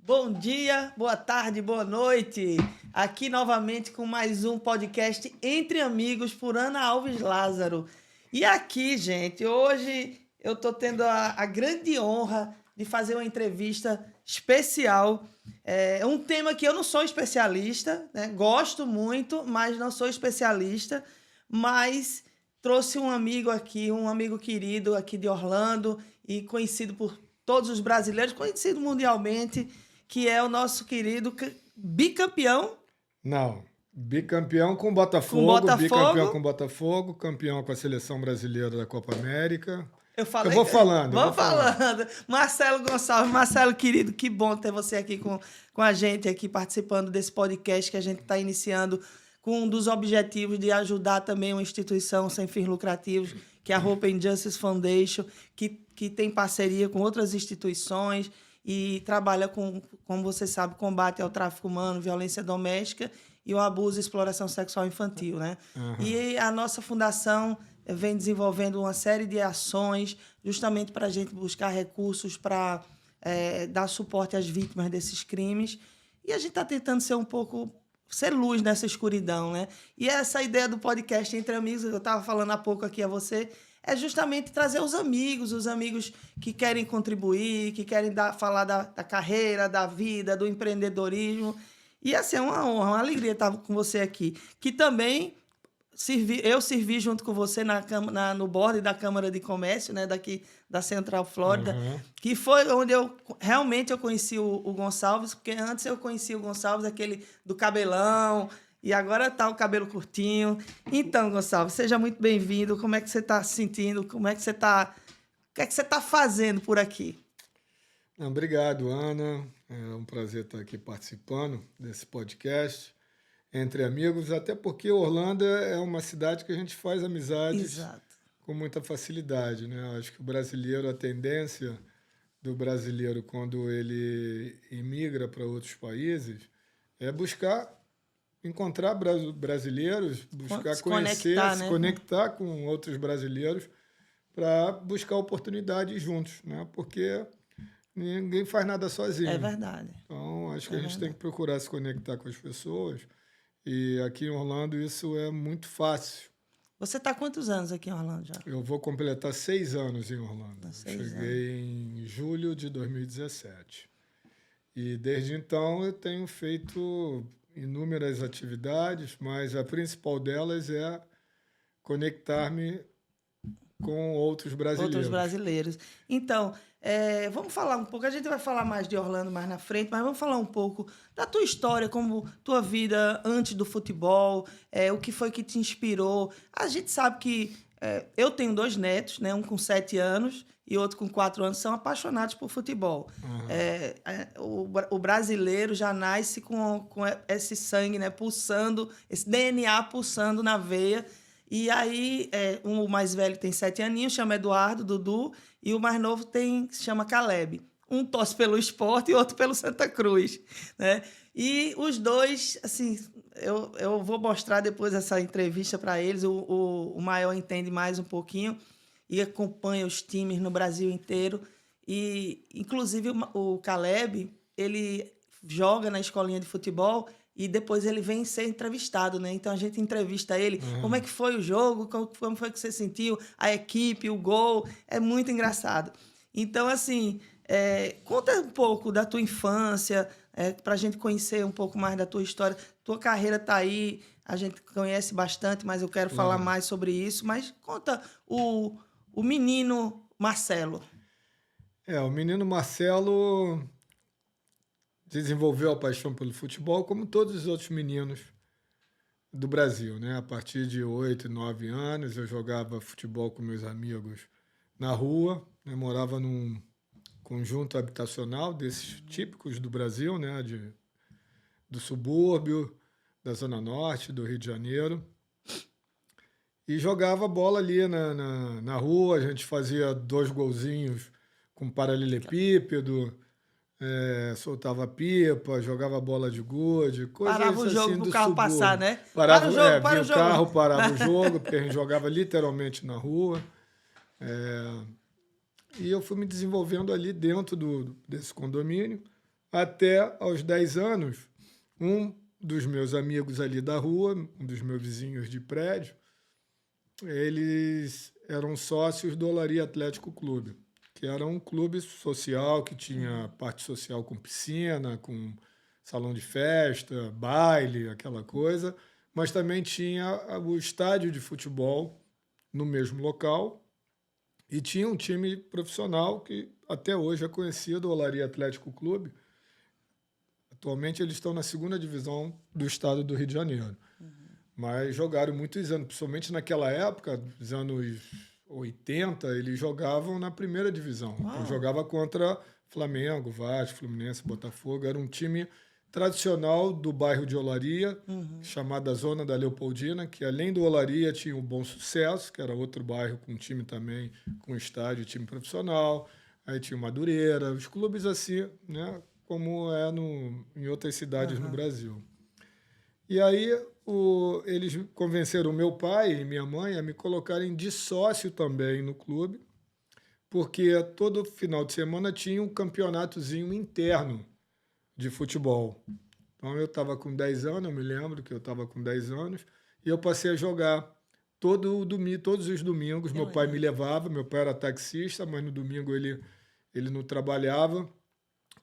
Bom dia, boa tarde, boa noite. Aqui novamente com mais um podcast Entre Amigos por Ana Alves Lázaro. E aqui, gente, hoje eu estou tendo a grande honra de fazer uma entrevista especial. É um tema que eu não sou especialista, né? Gosto muito, mas não sou especialista. Mas trouxe um amigo aqui, um amigo querido aqui de Orlando e conhecido por todos os brasileiros, conhecido mundialmente, que é o nosso querido bicampeão Não. Bicampeão com com Botafogo, bicampeão com Botafogo. Botafogo, campeão com a seleção brasileira da Copa América. Eu Eu falei. vou falando, eu vou Vamos falando. falando. Marcelo Gonçalves, Marcelo querido, que bom ter você aqui com a gente, aqui participando desse podcast que a gente está iniciando com um dos objetivos de ajudar também uma instituição sem fins lucrativos, que é a Hope and Justice Foundation, que tem parceria com outras instituições e trabalha com, como você sabe, combate ao tráfico humano, violência doméstica e o abuso e exploração sexual infantil, né? Uhum. E a nossa fundação vem desenvolvendo uma série de ações justamente para a gente buscar recursos para dar suporte às vítimas desses crimes. E a gente está tentando ser luz nessa escuridão, né? E essa ideia do podcast Entre Amigos, que eu estava falando há pouco aqui a você, é justamente trazer os amigos que querem contribuir, que querem falar da carreira, da vida, do empreendedorismo. E assim, é uma honra, uma alegria estar com você aqui. Que também eu servi junto com você no board da Câmara de Comércio, né, daqui da Central Flórida, que foi onde eu realmente conheci o Gonçalves, porque antes eu conhecia o Gonçalves, aquele do cabelão, e agora tá o cabelo curtinho. Então, Gonçalves, seja muito bem-vindo. Como é que você está se sentindo? Como é que você está... O que é que você está fazendo por aqui? Obrigado, Ana. É um prazer estar aqui participando desse podcast Entre Amigos, até porque Orlando é uma cidade que a gente faz amizades Exato. com muita facilidade, né? Acho que o brasileiro, a tendência do brasileiro quando ele imigra para outros países é buscar encontrar brasileiros, buscar conhecer, Conectar, se né? conectar com outros brasileiros para buscar oportunidades juntos, né? Porque ninguém faz nada sozinho. É verdade. Então, acho que a gente tem que procurar se conectar com as pessoas. E aqui em Orlando isso é muito fácil. Você está há quantos anos aqui em Orlando já? Eu vou completar 6 anos em Orlando. Cheguei em julho de 2017. E desde então eu tenho feito inúmeras atividades, mas a principal delas é conectar-me com outros brasileiros. Outros brasileiros. Então, vamos falar um pouco, a gente vai falar mais de Orlando mais na frente, mas vamos falar um pouco da tua história, como tua vida antes do futebol, o que foi que te inspirou. A gente sabe que eu tenho 2 netos, né, um com 7 anos e outro com 4 anos, são apaixonados por futebol. O brasileiro já nasce com esse sangue, né, pulsando, esse DNA pulsando na veia. E aí, o mais velho tem 7 aninhos, chama Eduardo, Dudu, e o mais novo se chama Caleb. Um torce pelo Sport e outro pelo Santa Cruz, né? E os dois, assim, eu vou mostrar depois essa entrevista para eles. O maior entende mais um pouquinho e acompanha os times no Brasil inteiro. E, inclusive, o Caleb, ele joga na escolinha de futebol e depois ele vem ser entrevistado, né? Então a gente entrevista ele. Como é que foi o jogo? Como foi que você sentiu? A equipe, o gol. É muito engraçado. Então, assim, conta um pouco da tua infância, para a gente conhecer um pouco mais da tua história. Tua carreira está aí, a gente conhece bastante, mas eu quero falar mais sobre isso. Mas conta o menino Marcelo. O menino Marcelo desenvolveu a paixão pelo futebol, como todos os outros meninos do Brasil, né? A partir de 8, 9 anos, eu jogava futebol com meus amigos na rua, né? Morava num conjunto habitacional desses típicos do Brasil, né? Do subúrbio, da Zona Norte, do Rio de Janeiro. E jogava bola ali na rua, a gente fazia 2 golzinhos com paralelepípedo, soltava pipa, jogava bola de gude, coisas Parava o jogo assim pro do carro subúrbio. passar, né? Parava, Para o jogo, para via o o jogo. carro, parava o jogo, porque a gente jogava literalmente na rua. E eu fui me desenvolvendo ali dentro desse condomínio, Até aos 10 anos, um dos meus amigos ali da rua, um dos meus vizinhos de prédio, eles eram sócios do Olaria Atlético Clube, que era um clube social que tinha parte social com piscina, com salão de festa, baile, aquela coisa, mas também tinha o estádio de futebol no mesmo local e tinha um time profissional que até hoje é conhecido, o Olaria Atlético Clube. Atualmente eles estão na 2ª divisão do estado do Rio de Janeiro. Mas jogaram muitos anos, principalmente naquela época, dos anos 80, eles jogavam na 1ª divisão. Então, jogava contra Flamengo, Vasco, Fluminense, Botafogo. Era um time tradicional do bairro de Olaria, chamada Zona da Leopoldina, que além do Olaria tinha o Bom Sucesso, que era outro bairro com time também, com estádio, time profissional. Aí tinha o Madureira, os clubes assim, né, como é em outras cidades no Brasil. E aí eles convenceram meu pai e minha mãe a me colocarem de sócio também no clube, porque todo final de semana tinha um campeonatozinho interno de futebol. Então eu estava com 10 anos, eu me lembro que eu estava com 10 anos, e eu passei a jogar todos os domingos. Meu pai me levava, meu pai era taxista, mas no domingo ele não trabalhava,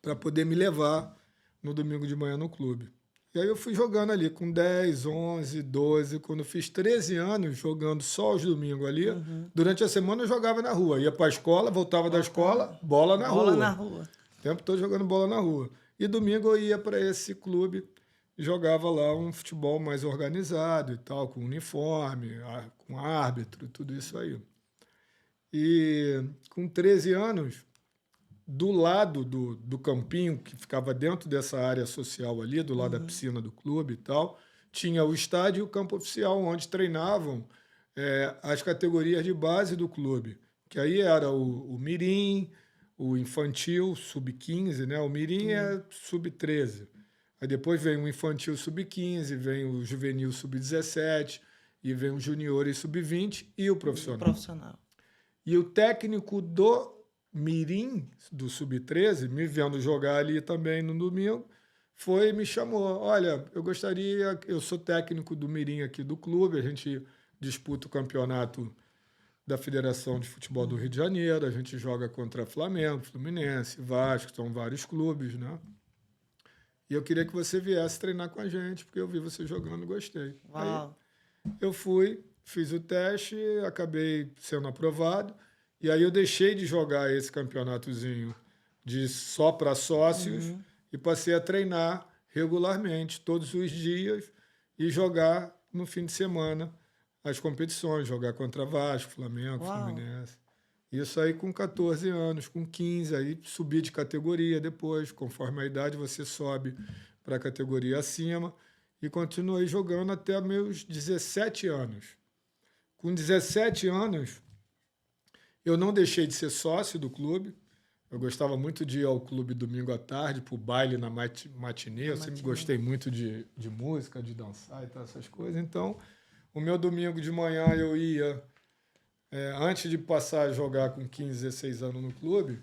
para poder me levar no domingo de manhã no clube. E aí eu fui jogando ali com 10, 11, 12. Quando eu fiz 13 anos, jogando só os domingos ali, durante a semana eu jogava na rua. Ia para a escola, voltava da escola, bola na rua. Bola na rua. O tempo todo jogando bola na rua. E domingo eu ia para esse clube, jogava lá um futebol mais organizado e tal, com uniforme, com árbitro, tudo isso aí. E com 13 anos, do lado do campinho, que ficava dentro dessa área social ali, do lado da piscina do clube e tal, tinha o estádio e o campo oficial, onde treinavam as categorias de base do clube, que aí era o Mirim, o Infantil, Sub-15, né? O Mirim é Sub-13. Aí depois vem o Infantil Sub-15, vem o Juvenil Sub-17, e vem o Juniores Sub-20 e o Profissional. E o técnico do Mirim, do Sub-13, me vendo jogar ali também no domingo, me chamou. Olha, eu sou técnico do Mirim aqui do clube, a gente disputa o campeonato da Federação de Futebol do Rio de Janeiro, a gente joga contra Flamengo, Fluminense, Vasco, são vários clubes, né? E eu queria que você viesse treinar com a gente, porque eu vi você jogando e gostei. Uau. Aí eu fui, fiz o teste, acabei sendo aprovado. E aí eu deixei de jogar esse campeonatozinho de só para sócios e passei a treinar regularmente, todos os dias, e jogar no fim de semana as competições, jogar contra Vasco, Flamengo, Fluminense. Isso aí com 14 anos, com 15, aí subi de categoria depois, conforme a idade você sobe para a categoria acima, e continuei jogando até meus 17 anos. Com 17 anos, eu não deixei de ser sócio do clube. Eu gostava muito de ir ao clube domingo à tarde, para o baile na matinê. Eu sempre gostei muito de música, de dançar e tal, essas coisas. Então, o meu domingo de manhã eu ia, antes de passar a jogar com 15, 16 anos no clube,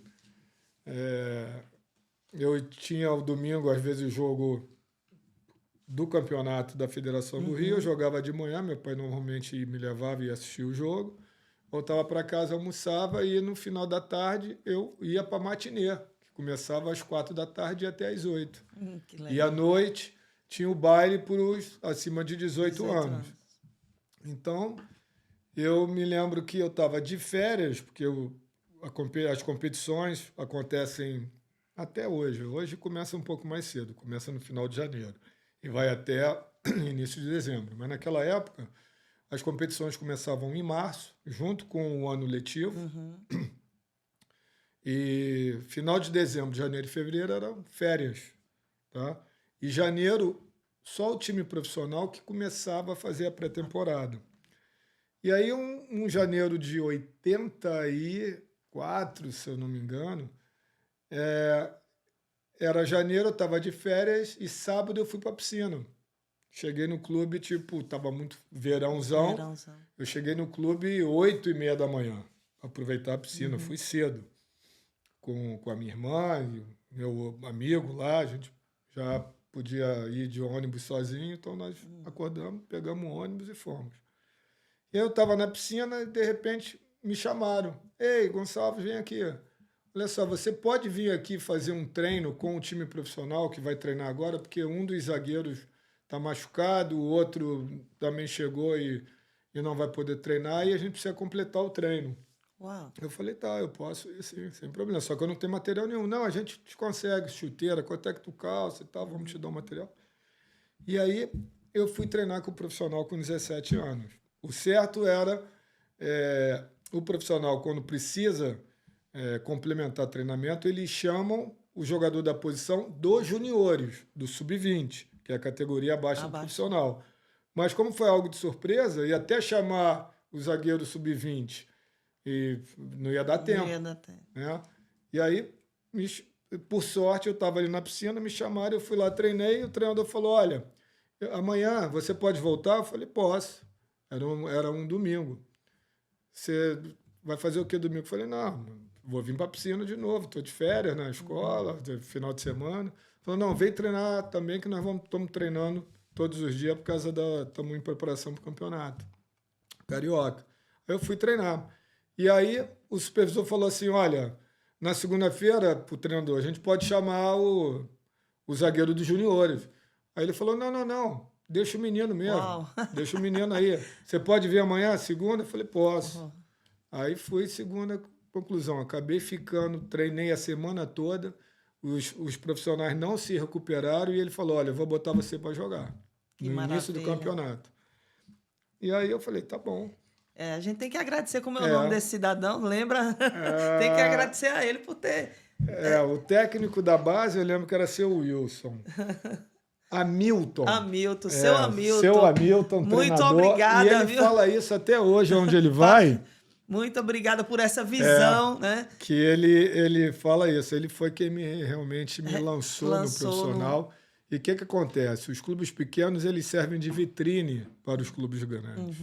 eu tinha o domingo, às vezes, o jogo do campeonato da Federação do Rio. Eu jogava de manhã, meu pai normalmente me levava e assistia o jogo. Voltava para casa, almoçava e no final da tarde eu ia para a matinê, que começava às 4 da tarde e até às 8. E à noite tinha o baile para os acima de 18 anos. Então, eu me lembro que eu estava de férias, porque as competições acontecem até hoje. Hoje começa um pouco mais cedo, começa no final de janeiro e vai até início de dezembro. Mas naquela época, as competições começavam em março, junto com o ano letivo. E final de dezembro, janeiro e fevereiro eram férias. Tá? E janeiro, só o time profissional que começava a fazer a pré-temporada. E aí, um janeiro de 84, se eu não me engano, era janeiro, eu estava de férias, e sábado eu fui para a piscina. Cheguei no clube, tava muito verãozão. Eu cheguei no clube 8h30 da manhã, para aproveitar a piscina. Fui cedo, com a minha irmã, meu amigo lá, a gente já podia ir de ônibus sozinho, então nós acordamos, pegamos o ônibus e fomos. E eu estava na piscina e, de repente, me chamaram. Ei, Gonçalves, vem aqui. Olha só, você pode vir aqui fazer um treino com o time profissional que vai treinar agora, porque um dos zagueiros está machucado, o outro também chegou e não vai poder treinar, e a gente precisa completar o treino. Uau. Eu falei, tá, eu posso ir sim, sem problema. Só que eu não tenho material nenhum. Não, a gente te consegue chuteira, quanto é que tu calça e tal, vamos te dar o material. E aí eu fui treinar com o profissional com 17 anos. O certo era o profissional, quando precisa complementar treinamento, eles chamam o jogador da posição dos juniores, do sub-20, que é a categoria abaixo do profissional. Mas como foi algo de surpresa, e até chamar o zagueiro sub-20, e não ia dar tempo. Não ia dar tempo. Né? E aí, por sorte, eu estava ali na piscina, me chamaram, eu fui lá, treinei, e o treinador falou, olha, amanhã você pode voltar? Eu falei, posso. Era um domingo. Você vai fazer o que domingo? Eu falei, não, vou vir para a piscina de novo, estou de férias na escola, final de semana. Falou, não, vem treinar também, que nós estamos treinando todos os dias por causa estamos em preparação para o campeonato carioca. Aí eu fui treinar. E aí o supervisor falou assim, olha, na segunda-feira, para o treinador, a gente pode chamar o zagueiro dos juniores. Aí ele falou, não, deixa o menino mesmo, deixa o menino aí. Você pode vir amanhã, segunda? Eu falei, posso. Aí fui, segunda, conclusão, acabei ficando, treinei a semana toda, os profissionais não se recuperaram e ele falou, olha, eu vou botar você para jogar no início do campeonato. E aí eu falei, tá bom. A gente tem que agradecer, como é o nome desse cidadão, lembra? Tem que agradecer a ele por ter... O técnico da base, eu lembro que era seu Wilson. Hamilton. Seu Hamilton. Seu Hamilton, muito treinador. obrigada. E ele fala isso até hoje, onde ele vai. Muito obrigada por essa visão, né? Que ele fala isso. Ele foi quem realmente me lançou no profissional. E o que acontece? Os clubes pequenos, eles servem de vitrine para os clubes grandes.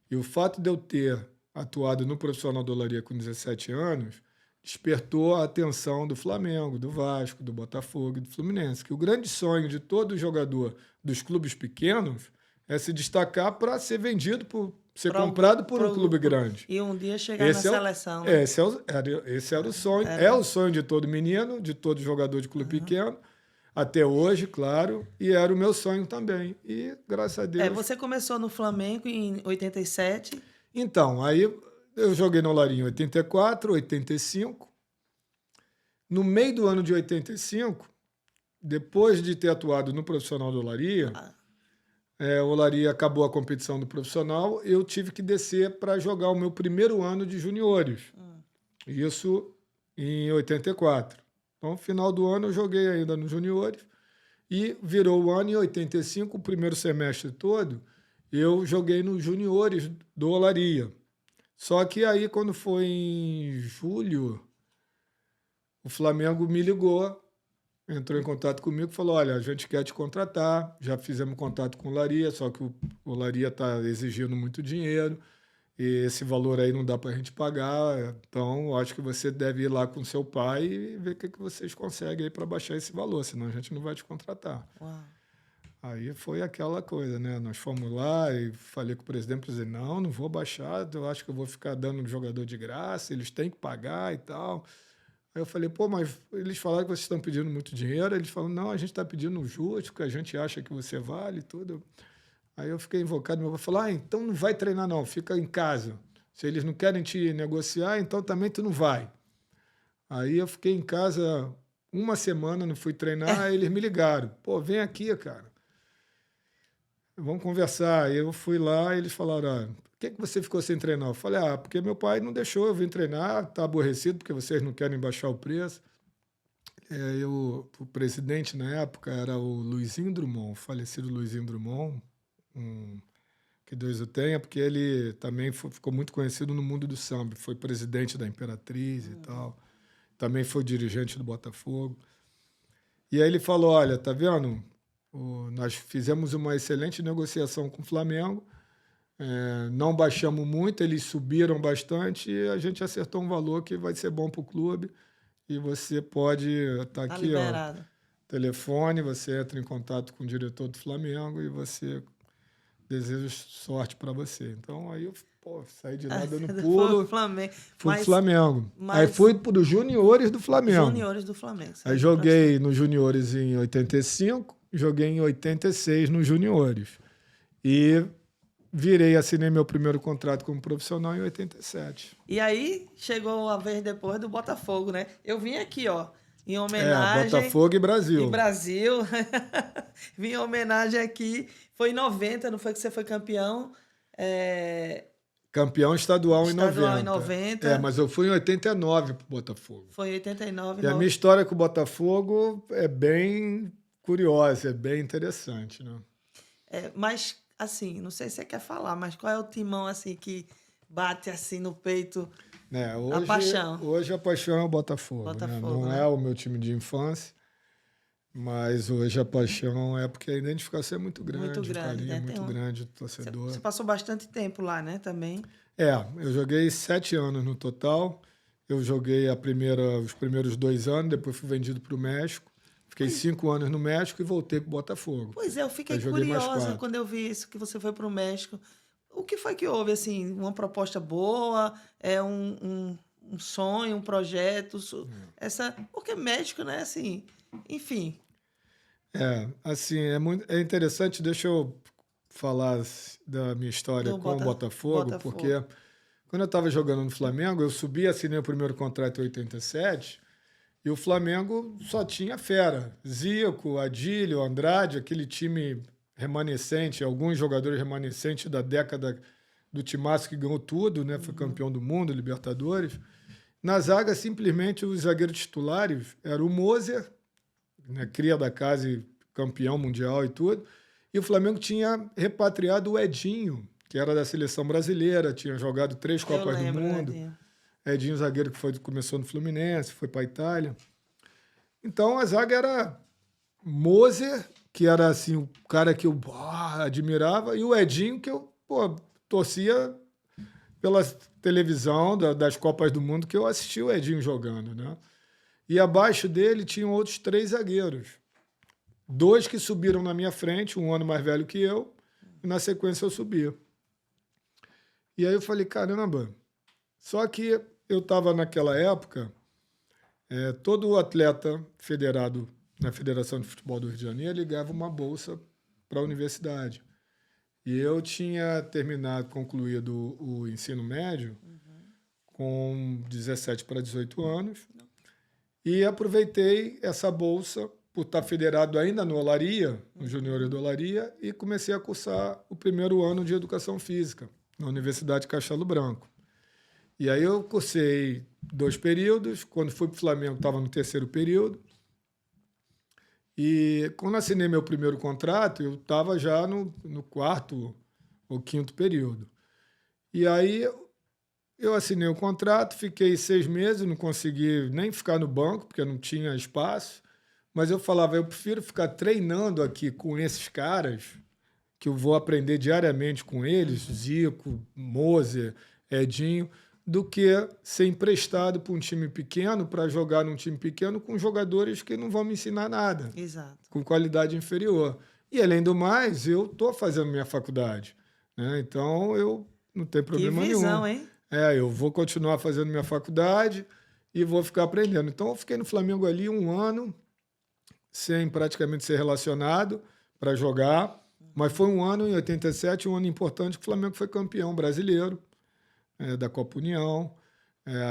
E o fato de eu ter atuado no profissional do Olaria com 17 anos despertou a atenção do Flamengo, do Vasco, do Botafogo e do Fluminense. Que o grande sonho de todo jogador dos clubes pequenos é se destacar para ser vendido, ser comprado por um clube grande. E um dia chegar na seleção. Né? Esse era o sonho. É o sonho de todo menino, de todo jogador de clube pequeno. Até hoje, claro, e era o meu sonho também. E, graças a Deus... Você começou no Flamengo em 87? Então, aí eu joguei no Olaria em 84, 85. No meio do ano de 85, depois de ter atuado no profissional do Olaria, o Olaria acabou a competição do profissional, eu tive que descer para jogar o meu primeiro ano de juniores. Isso em 84. Então, no final do ano, eu joguei ainda nos juniores e virou o ano em 85, o primeiro semestre todo, eu joguei nos juniores do Olaria. Só que aí, quando foi em julho, o Flamengo me ligou, entrou em contato comigo e falou, olha, a gente quer te contratar, já fizemos contato com o Olaria, só que o Olaria está exigindo muito dinheiro, e esse valor aí não dá para a gente pagar, então acho que você deve ir lá com seu pai e ver o que vocês conseguem aí para baixar esse valor, senão a gente não vai te contratar. Uau. Aí foi aquela coisa, né? Nós fomos lá e falei com o presidente, não vou baixar, eu acho que eu vou ficar dando um jogador de graça, eles têm que pagar e tal. Aí eu falei, mas eles falaram que vocês estão pedindo muito dinheiro, eles falaram, não, a gente está pedindo justo, que a gente acha que você vale e tudo. Aí eu fiquei invocado, meu pai falou, então não vai treinar não, fica em casa. Se eles não querem te negociar, então também tu não vai. Aí eu fiquei em casa uma semana, não fui treinar, aí eles me ligaram. Vem aqui, cara. Vamos conversar. Aí eu fui lá e eles falaram, por que você ficou sem treinar? Eu falei, porque meu pai não deixou eu vir treinar, tá aborrecido porque vocês não querem baixar o preço. O presidente na época era o Luizinho Drummond, o falecido Luizinho Drummond, que Deus o tenha, porque ele também ficou muito conhecido no mundo do samba, foi presidente da Imperatriz e tal, também foi dirigente do Botafogo. E aí ele falou, olha, tá vendo? Nós fizemos uma excelente negociação com o Flamengo, não baixamos muito, eles subiram bastante e a gente acertou um valor que vai ser bom para o clube e você pode estar Tá aqui, ó, liberado. telefone, você entra em contato com o diretor do Flamengo e você deseja sorte para você. Então, aí eu saí de lá dando Foi pro pulo, Flamengo. fui pro Flamengo. Aí Mas fui para os juniores do Flamengo. juniores do Flamengo. Aí joguei nos juniores em 85, joguei em 86 nos juniores. E assinei meu primeiro contrato como profissional em 87. E aí chegou a vez depois do Botafogo, né? Eu vim aqui, ó, em homenagem... Botafogo e Brasil. E Brasil. Vim em homenagem aqui. Foi em 90, não foi que você foi campeão? Campeão estadual em 90. Estadual em 90. Mas eu fui em 89 pro Botafogo. Foi em 89. E a minha história com o Botafogo é bem curiosa, é bem interessante, né? Mas, assim, não sei se você quer falar, mas qual é o timão, assim, que bate, assim, no peito? Hoje, a paixão. Hoje a paixão é o Botafogo, né? Não né? é o meu time de infância, mas hoje a paixão é porque a identificação é muito grande, o carinho né? é muito grande do torcedor. Você passou bastante tempo lá, né, também? Eu joguei 7 anos no total. Eu joguei os primeiros 2 anos, depois fui vendido para o México. Fiquei 5 anos no México e voltei para o Botafogo. Pois é, eu fiquei curiosa quando eu vi isso, que você foi para o México. O que foi que houve, assim, uma proposta boa, um sonho, um projeto? Porque México, né, assim, enfim. Assim, é interessante, deixa eu falar da minha história com o Botafogo, porque quando eu estava jogando no Flamengo, eu subi, assinei o primeiro contrato em 87, e o Flamengo só tinha fera. Zico, Adílio, Andrade, aquele time remanescente, alguns jogadores remanescentes da década do timaço que ganhou tudo, né? Foi campeão do mundo, Libertadores. Na zaga, simplesmente, os zagueiros titulares eram o Moser, né? Cria da casa e campeão mundial e tudo. E o Flamengo tinha repatriado o Edinho, que era da seleção brasileira, tinha jogado 3 Copas do Mundo. Edinho, zagueiro que começou no Fluminense, foi para a Itália. Então, a zaga era Moser, que era assim, o cara que eu admirava, e o Edinho, que eu torcia pela televisão das Copas do Mundo, que eu assisti o Edinho jogando, né? E abaixo dele tinham outros 3 zagueiros. 2 que subiram na minha frente, um ano mais velho que eu, e na sequência eu subi. E aí eu falei, caramba, só que eu estava naquela época, todo atleta federado na Federação de Futebol do Rio de Janeiro, ele ganhava uma bolsa para a universidade. E eu tinha concluído o ensino médio com 17 para 18 anos e aproveitei essa bolsa por estar federado ainda no Olaria, no Juniores do Olaria, e comecei a cursar o primeiro ano de Educação Física na Universidade Castelo Branco. E aí eu cursei 2 períodos, quando fui para o Flamengo estava no 3º período, e quando assinei meu primeiro contrato, eu estava já no 4º ou 5º período. E aí eu assinei o contrato, fiquei 6 meses, não consegui nem ficar no banco, porque não tinha espaço, mas eu falava, eu prefiro ficar treinando aqui com esses caras, que eu vou aprender diariamente com eles, Zico, Moser, Edinho, do que ser emprestado para um time pequeno, para jogar num time pequeno com jogadores que não vão me ensinar nada. Exato. Com qualidade inferior. E, além do mais, eu estou fazendo minha faculdade, né? Então, eu não tenho problema nenhum. Que visão, hein? Eu vou continuar fazendo minha faculdade e vou ficar aprendendo. Então, eu fiquei no Flamengo ali 1 ano, sem praticamente ser relacionado para jogar, mas foi 1 ano, em 87, um ano importante, que o Flamengo foi campeão brasileiro, da Copa União.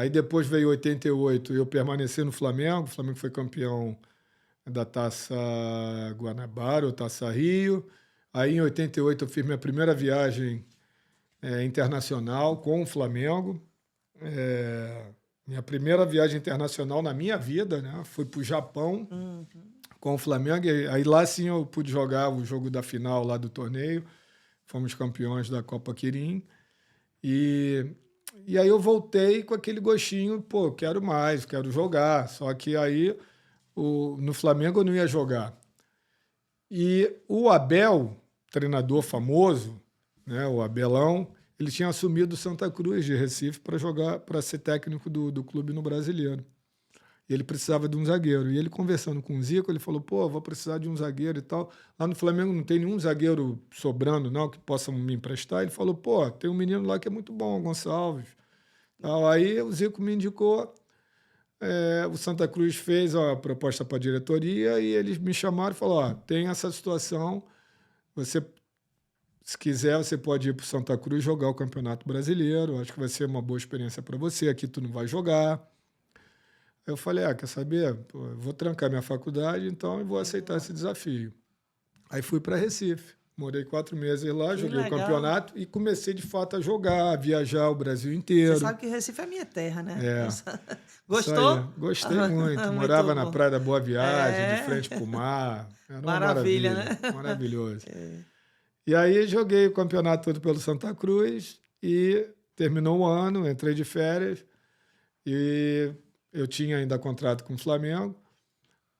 Aí depois veio 88 e eu permaneci no Flamengo. O Flamengo foi campeão da Taça Guanabara, ou Taça Rio. Aí em 88 eu fiz minha primeira viagem internacional com o Flamengo. Minha primeira viagem internacional na minha vida, né? Fui para o Japão com o Flamengo. E aí lá sim eu pude jogar o jogo da final lá do torneio. Fomos campeões da Copa Quirim. E aí eu voltei com aquele gostinho, quero mais, quero jogar. Só que aí no Flamengo eu não ia jogar. E o Abel, treinador famoso, né, o Abelão, ele tinha assumido Santa Cruz de Recife para jogar, para ser técnico do clube no Brasileiro. E ele precisava de um zagueiro. E ele conversando com o Zico, ele falou, pô, vou precisar de um zagueiro e tal. Lá no Flamengo não tem nenhum zagueiro sobrando, não, que possa me emprestar. Ele falou, pô, tem um menino lá que é muito bom, Gonçalves. Aí o Zico me indicou, o Santa Cruz fez a proposta para a diretoria e eles me chamaram e falaram, ó, tem essa situação, você, se quiser, você pode ir para o Santa Cruz jogar o Campeonato Brasileiro, acho que vai ser uma boa experiência para você, aqui tu não vai jogar. Eu falei, quer saber? Pô, eu vou trancar minha faculdade, então eu vou aceitar esse desafio. Aí fui para Recife, morei 4 meses lá, Que joguei legal. o campeonato e comecei de fato a jogar, a viajar o Brasil inteiro. Você sabe que Recife é minha terra, né? Gostou? Gostou? Gostei muito. Muito Morava na bom. Praia da Boa Viagem, de frente para o mar. Era uma Maravilha, maravilha, né? maravilhoso. E aí joguei o campeonato todo pelo Santa Cruz e terminou o ano, entrei de férias e eu tinha ainda contrato com o Flamengo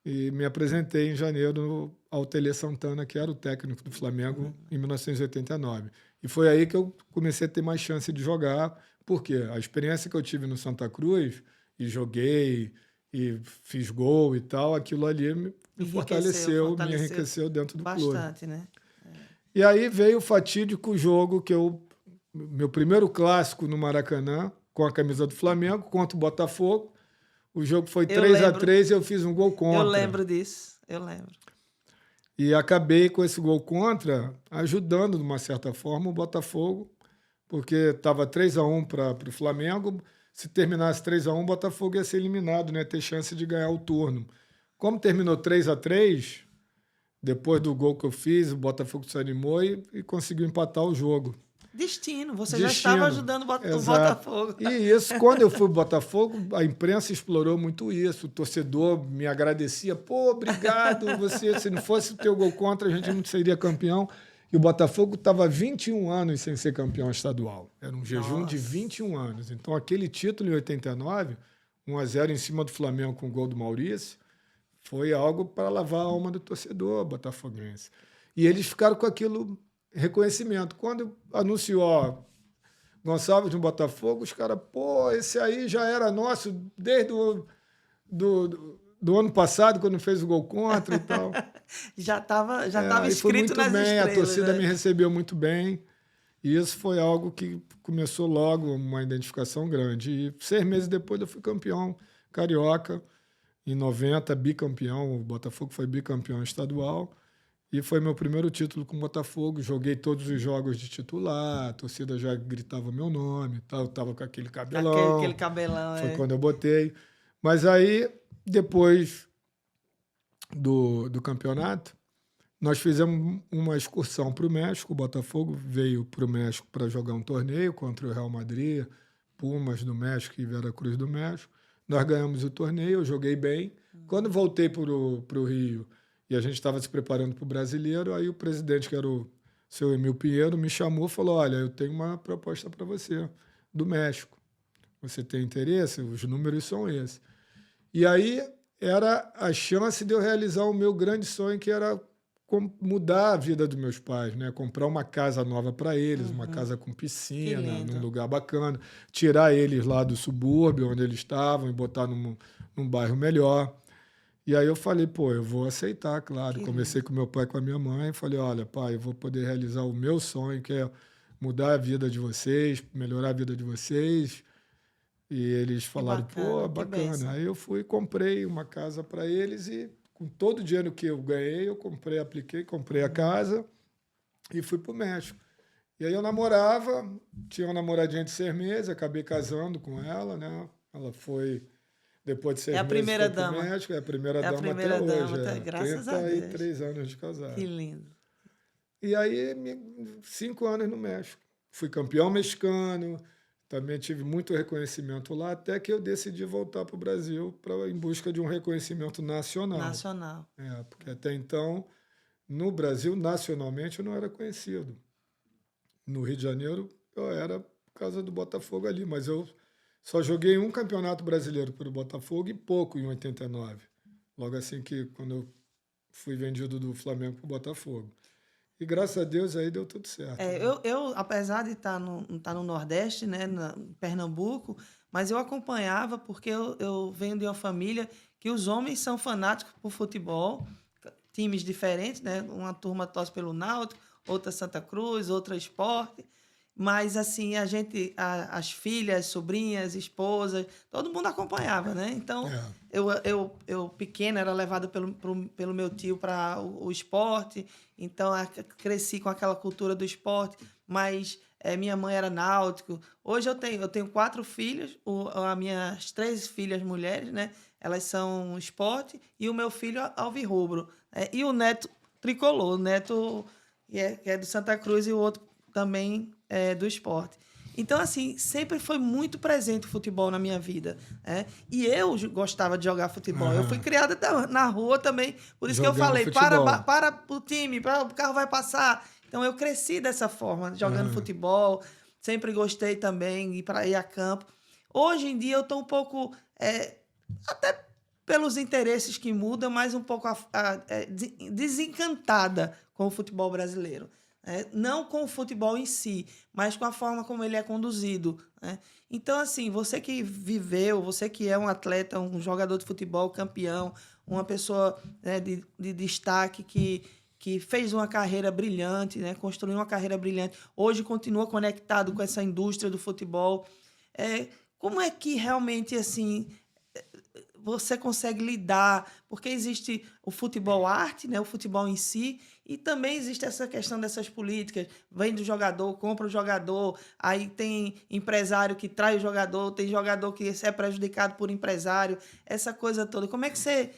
e me apresentei em janeiro ao Tele Santana, que era o técnico do Flamengo, em 1989. E foi aí que eu comecei a ter mais chance de jogar, porque a experiência que eu tive no Santa Cruz, e joguei, e fiz gol e tal, aquilo ali me fortaleceu, me enriqueceu dentro do clube. Bastante, né? E aí veio o fatídico jogo meu primeiro clássico no Maracanã, com a camisa do Flamengo, contra o Botafogo. O jogo foi 3-3 e eu fiz um gol contra. Eu lembro disso, eu lembro. E acabei com esse gol contra, ajudando, de uma certa forma, o Botafogo, porque estava 3-1 para o Flamengo. Se terminasse 3-1, o Botafogo ia ser eliminado, né? Ter chance de ganhar o turno. Como terminou 3-3, depois do gol que eu fiz, o Botafogo se animou e conseguiu empatar o jogo. Destino, você já estava ajudando o Botafogo. E isso, quando eu fui pro Botafogo, a imprensa explorou muito isso. O torcedor me agradecia. Pô, obrigado, se não fosse o teu gol contra, a gente não seria campeão. E o Botafogo estava 21 anos sem ser campeão estadual. Era um jejum de 21 anos. Então, aquele título em 89, 1-0 em cima do Flamengo com o gol do Maurício, foi algo para lavar a alma do torcedor botafoguense. E eles ficaram com aquilo reconhecimento. Quando anunciou Gonçalves no Botafogo, os caras, pô, esse aí já era nosso desde do ano passado, quando fez o gol contra e tal. já tava escrito nas bem, estrelas. A torcida né? me recebeu muito bem. E isso foi algo que começou logo, uma identificação grande. E 6 meses depois eu fui campeão carioca. Em 90, bicampeão. O Botafogo foi bicampeão estadual. E foi meu primeiro título com o Botafogo. Joguei todos os jogos de titular, a torcida já gritava meu nome, tal, eu tava com aquele cabelão. Aquele cabelão, Foi quando eu botei. Mas aí, depois do campeonato, nós fizemos uma excursão para o México. O Botafogo veio para o México para jogar um torneio contra o Real Madrid, Pumas do México e Veracruz do México. Nós ganhamos o torneio, eu joguei bem. Quando voltei para o Rio, e a gente estava se preparando para o Brasileiro, aí o presidente, que era o seu Emil Pinheiro, me chamou e falou, olha, eu tenho uma proposta para você, do México. Você tem interesse? Os números são esses. E aí era a chance de eu realizar o meu grande sonho, que era mudar a vida dos meus pais, né? Comprar uma casa nova para eles, uma casa com piscina, num lugar bacana, tirar eles lá do subúrbio onde eles estavam e botar num bairro melhor. E aí eu falei, pô, eu vou aceitar, claro. Comecei com meu pai e com a minha mãe, falei, olha, pai, eu vou poder realizar o meu sonho, que é mudar a vida de vocês, melhorar a vida de vocês. E eles falaram, pô, bacana. Aí eu fui e comprei uma casa para eles e com todo o dinheiro que eu ganhei, eu comprei a casa e fui para o México. E aí eu namorava, tinha uma namoradinha de 6 meses, acabei casando com ela, né? Ela foi... Depois de 6 meses, a primeira dama. México, é a primeira dama primeira até dama, hoje. Graças a Deus. 33 anos de casado. Que lindo. E aí, 5 anos no México. Fui campeão mexicano, também tive muito reconhecimento lá, até que eu decidi voltar para o Brasil em busca de um reconhecimento nacional. Nacional. Porque até então, no Brasil, nacionalmente, eu não era conhecido. No Rio de Janeiro, eu era por causa do Botafogo ali, mas eu só joguei um campeonato brasileiro pelo Botafogo e pouco em 89. Logo assim que quando eu fui vendido do Flamengo para o Botafogo. E graças a Deus aí deu tudo certo. É, Né? eu, apesar de estar no Nordeste, né, em Pernambuco, mas eu acompanhava porque eu venho de uma família que os homens são fanáticos por futebol, times diferentes, né? Uma turma torce pelo Náutico, outra Santa Cruz, outra Sport. Mas, assim, as filhas, sobrinhas, esposas, todo mundo acompanhava, né? Então, É. eu pequena, era levada pelo meu tio para o esporte, então cresci com aquela cultura do esporte, mas minha mãe era náutico. Hoje eu tenho 4 filhos, as minhas 3 filhas mulheres, né? Elas são esporte, e o meu filho alvirrubro. E o neto tricolor, o neto que é do Santa Cruz e o outro também do esporte. Então, assim, sempre foi muito presente o futebol na minha vida. Né? E eu gostava de jogar futebol. Eu fui Aham. criada na rua também. Por isso que eu Jogando falei, futebol. para o time, o carro vai passar. Então, eu cresci dessa forma, jogando Aham. futebol. Sempre gostei também de ir para ir a campo. Hoje em dia, eu estou um pouco... até pelos interesses que mudam, mas um pouco desencantada com o futebol brasileiro. Não com o futebol em si, mas com a forma como ele é conduzido. Né? Então, assim, você que viveu, você que é um atleta, um jogador de futebol campeão, uma pessoa de destaque que fez uma carreira brilhante, né? Construiu uma carreira brilhante, hoje continua conectado com essa indústria do futebol. Como é que realmente, assim, você consegue lidar, porque existe o futebol arte, né, o futebol em si, e também existe essa questão dessas políticas, vem do jogador, compra o jogador, aí tem empresário que trai o jogador, tem jogador que é prejudicado por empresário, essa coisa toda. Como é que você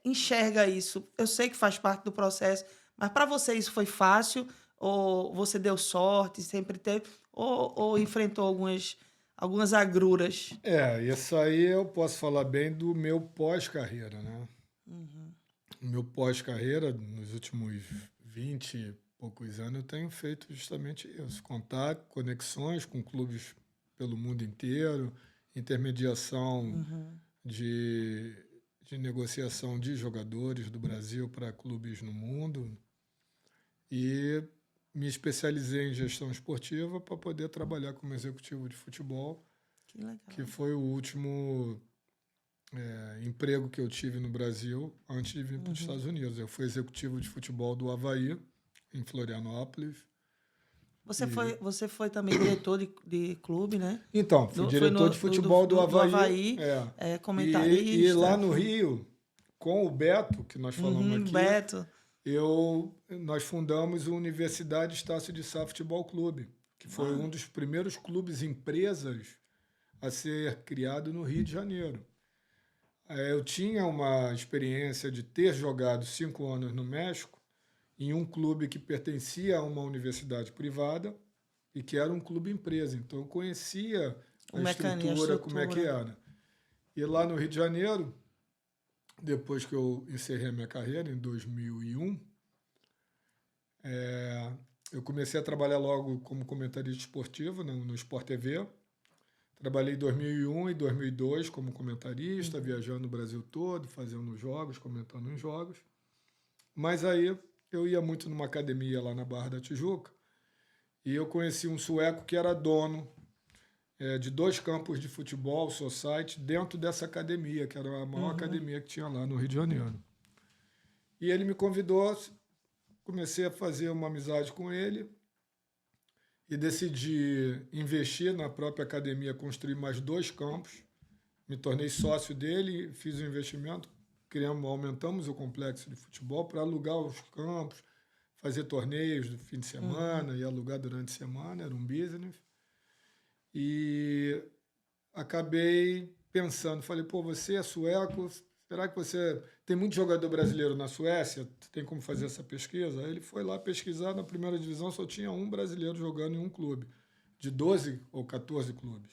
enxerga isso? Eu sei que faz parte do processo, mas para você isso foi fácil, ou você deu sorte, sempre teve, ou enfrentou algumas agruras? Isso aí eu posso falar bem do meu pós-carreira, né? Uhum. O meu pós-carreira, nos últimos 20 e poucos anos, eu tenho feito justamente isso: contato, conexões com clubes pelo mundo inteiro, intermediação Uhum. de, de negociação de jogadores do Brasil para clubes no mundo, e me especializei em gestão esportiva para poder trabalhar como executivo de futebol, Que legal. que foi o último emprego que eu tive no Brasil antes de vir para os Estados Unidos. Eu fui executivo de futebol do Avaí, em Florianópolis. Você foi também diretor de clube, né? Então, fui Foi diretor de futebol do do Avaí. Avaí, E lá comentarista. no Rio, com o Beto, que nós falamos Uhum, aqui, Beto. nós fundamos a Universidade Estácio de Sá Futebol Clube, que foi um dos primeiros clubes empresas a ser criado no Rio de Janeiro. Eu tinha uma experiência de ter jogado 5 anos no México em um clube que pertencia a uma universidade privada e que era um clube empresa. Então eu conhecia O a mecanismo, a estrutura, como é que estrutura. era. E lá no Rio de Janeiro, depois que eu encerrei a minha carreira, em 2001, eu comecei a trabalhar logo como comentarista esportivo no Sport TV. Trabalhei em 2001 e 2002 como comentarista, viajando o Brasil todo, fazendo jogos, comentando os jogos. Mas aí eu ia muito numa academia lá na Barra da Tijuca e eu conheci um sueco que era dono de 2 campos de futebol, society, dentro dessa academia, que era a maior academia que tinha lá no Rio de Janeiro. E ele me convidou, comecei a fazer uma amizade com ele e decidi investir na própria academia, construir mais 2 campos. Me tornei sócio dele, fiz o investimento, aumentamos o complexo de futebol para alugar os campos, fazer torneios do fim de semana e alugar durante a semana, era um business. E acabei pensando, falei, pô, você é sueco, será que você... Tem muito jogador brasileiro na Suécia, tem como fazer essa pesquisa? Aí ele foi lá pesquisar, na primeira divisão só tinha um brasileiro jogando em um clube, de 12 ou 14 clubes.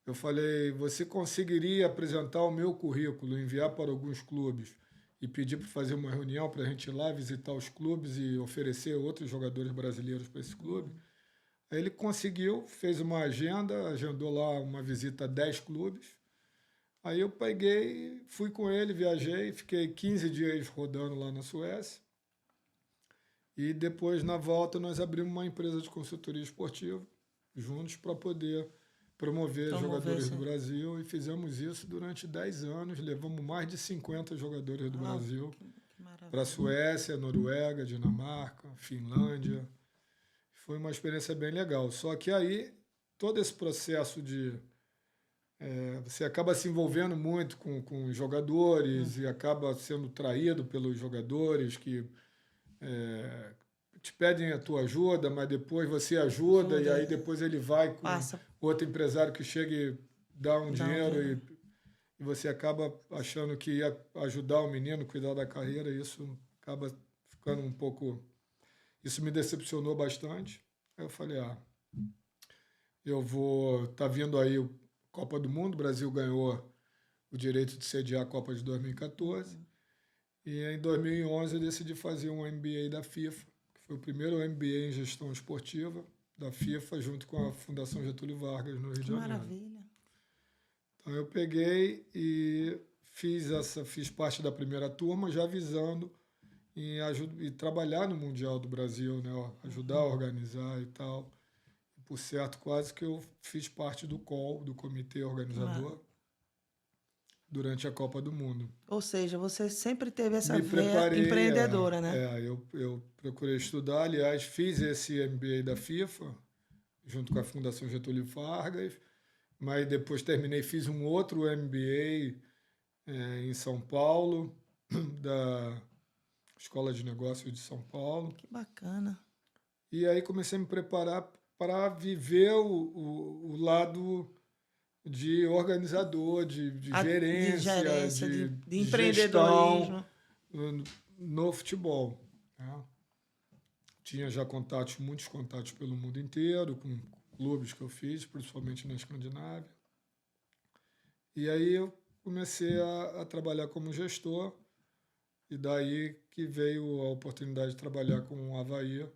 Eu falei, você conseguiria apresentar o meu currículo, enviar para alguns clubes e pedir para fazer uma reunião para a gente ir lá visitar os clubes e oferecer outros jogadores brasileiros para esse clube? Aí ele conseguiu, fez uma agenda, agendou lá uma visita a 10 clubes. Aí eu peguei, fui com ele, viajei, fiquei 15 dias rodando lá na Suécia. E depois, na volta, nós abrimos uma empresa de consultoria esportiva juntos para poder promover jogadores do Brasil. E fizemos isso durante 10 anos. Levamos mais de 50 jogadores do Brasil para a Suécia, Noruega, Dinamarca, Finlândia. Foi uma experiência bem legal. Só que aí, todo esse processo de... você acaba se envolvendo muito com os jogadores e acaba sendo traído pelos jogadores que te pedem a tua ajuda, mas depois você ajuda e aí depois ele vai com outro empresário que chega e dá um dinheiro e você acaba achando que ia ajudar o menino, cuidar da carreira, e isso acaba ficando um pouco... Isso me decepcionou bastante. Aí eu falei, eu vou... Tá vindo aí o Copa do Mundo, o Brasil ganhou o direito de sediar a Copa de 2014. E em 2011 eu decidi fazer um MBA da FIFA, que foi o primeiro MBA em gestão esportiva da FIFA, junto com a Fundação Getúlio Vargas, no Rio de Janeiro. Maravilha. Então eu peguei e fiz parte da primeira turma, já visando e trabalhar no Mundial do Brasil, né? Ajudar a organizar e tal. Por certo, quase que eu fiz parte do COL, do comitê organizador, durante a Copa do Mundo. Ou seja, você sempre teve essa veia empreendedora, né? Eu procurei estudar, aliás, fiz esse MBA da FIFA, junto com a Fundação Getúlio Vargas, mas depois fiz um outro MBA em São Paulo, da Escola de Negócios de São Paulo. Que bacana. E aí comecei a me preparar para viver o lado de organizador, de gerência, de empreendedorismo no futebol. Né? Tinha já muitos contatos pelo mundo inteiro, com clubes que eu fiz, principalmente na Escandinávia. E aí eu comecei a trabalhar como gestor, e daí que veio a oportunidade de trabalhar com o Avaí,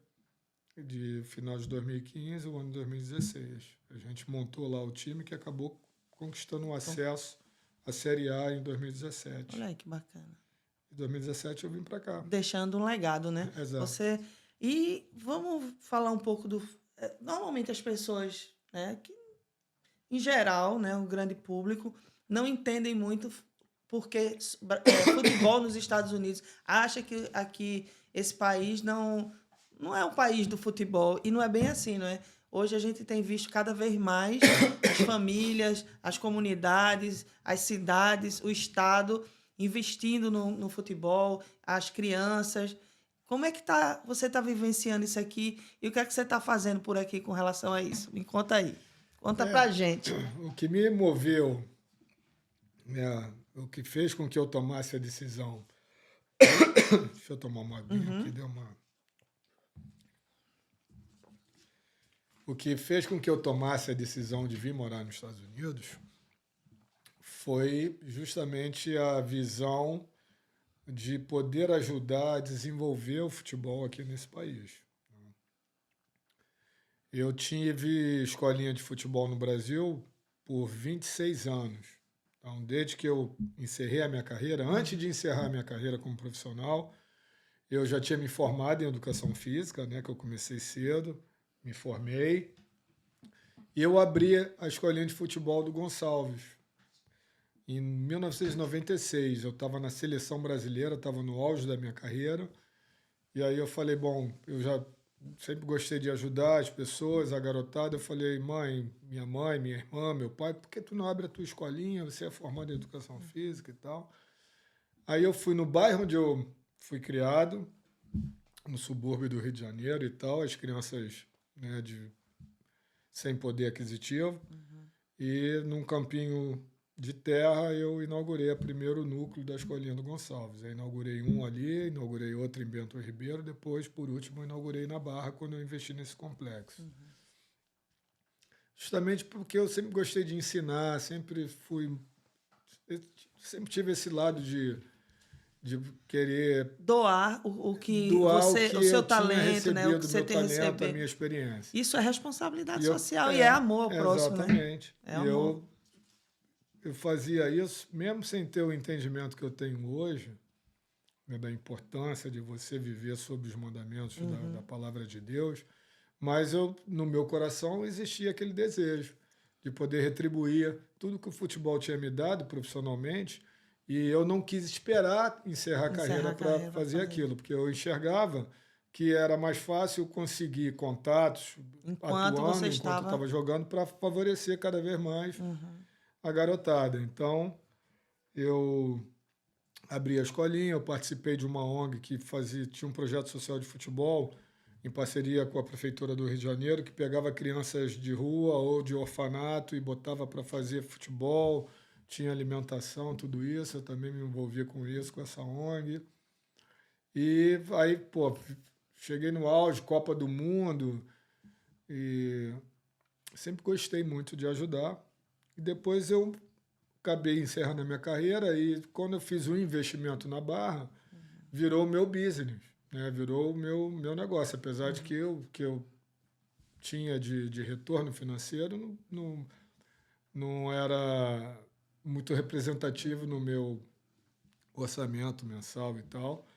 de final de 2015 ao ano de 2016. A gente montou lá o time que acabou conquistando o acesso à Série A em 2017. Olha aí que bacana. Em 2017 eu vim para cá. Deixando um legado, né? Exato. E vamos falar um pouco do... Normalmente as pessoas, né, que, em geral, né, o grande público, não entendem muito porque futebol nos Estados Unidos acha que aqui esse país não é um país do futebol, e não é bem assim, não é? Hoje a gente tem visto cada vez mais as famílias, as comunidades, as cidades, o Estado investindo no futebol, as crianças. Como é que você está vivenciando isso aqui e o que é que você está fazendo por aqui com relação a isso? Me conta aí. Conta pra gente. O que me moveu, o que fez com que eu tomasse a decisão... Deixa eu tomar uma aguinha aqui, deu uma... O que fez com que eu tomasse a decisão de vir morar nos Estados Unidos foi justamente a visão de poder ajudar a desenvolver o futebol aqui nesse país. Eu tive escolinha de futebol no Brasil por 26 anos. Então, desde que eu encerrei a minha carreira, antes de encerrar a minha carreira como profissional, eu já tinha me formado em educação física, né, que eu comecei cedo. Me formei e eu abri a escolinha de futebol do Gonçalves. Em 1996, eu estava na seleção brasileira, estava no auge da minha carreira, e aí eu falei, bom, eu já sempre gostei de ajudar as pessoas, a garotada. Eu falei, minha irmã, meu pai, por que tu não abre a tua escolinha? Você é formado em educação física e tal. Aí eu fui no bairro onde eu fui criado, no subúrbio do Rio de Janeiro e tal, as crianças... né, sem poder aquisitivo. E num campinho de terra eu inaugurei o primeiro núcleo da escolinha do Gonçalves. Eu inaugurei um ali, inaugurei outro em Bento Ribeiro, depois, por último, inaugurei na Barra quando eu investi nesse complexo. Justamente porque eu sempre gostei de ensinar, sempre tive esse lado de querer doar o seu talento, né? O que você tem recebido, a minha experiência. Isso é responsabilidade social e é amor ao próximo, exatamente. Né? É amor. Eu fazia isso, mesmo sem ter o entendimento que eu tenho hoje, né, da importância de você viver sob os mandamentos da palavra de Deus, mas no meu coração existia aquele desejo de poder retribuir tudo que o futebol tinha me dado profissionalmente, e eu não quis esperar encerrar a carreira para fazer aquilo, porque eu enxergava que era mais fácil conseguir contatos Enquanto você enquanto eu estava jogando, para favorecer cada vez mais a garotada. Então, eu abri a escolinha, eu participei de uma ONG que tinha um projeto social de futebol em parceria com a Prefeitura do Rio de Janeiro, que pegava crianças de rua ou de orfanato e botava para fazer futebol, tinha alimentação, tudo isso. Eu também me envolvia com isso, com essa ONG. E aí, pô, cheguei no auge, Copa do Mundo, e sempre gostei muito de ajudar. E depois eu acabei encerrando a minha carreira, e quando eu fiz um investimento na Barra, virou o meu business, né? Virou o meu negócio. Apesar de que eu tinha de retorno financeiro, não era muito representativo no meu orçamento mensal e tal,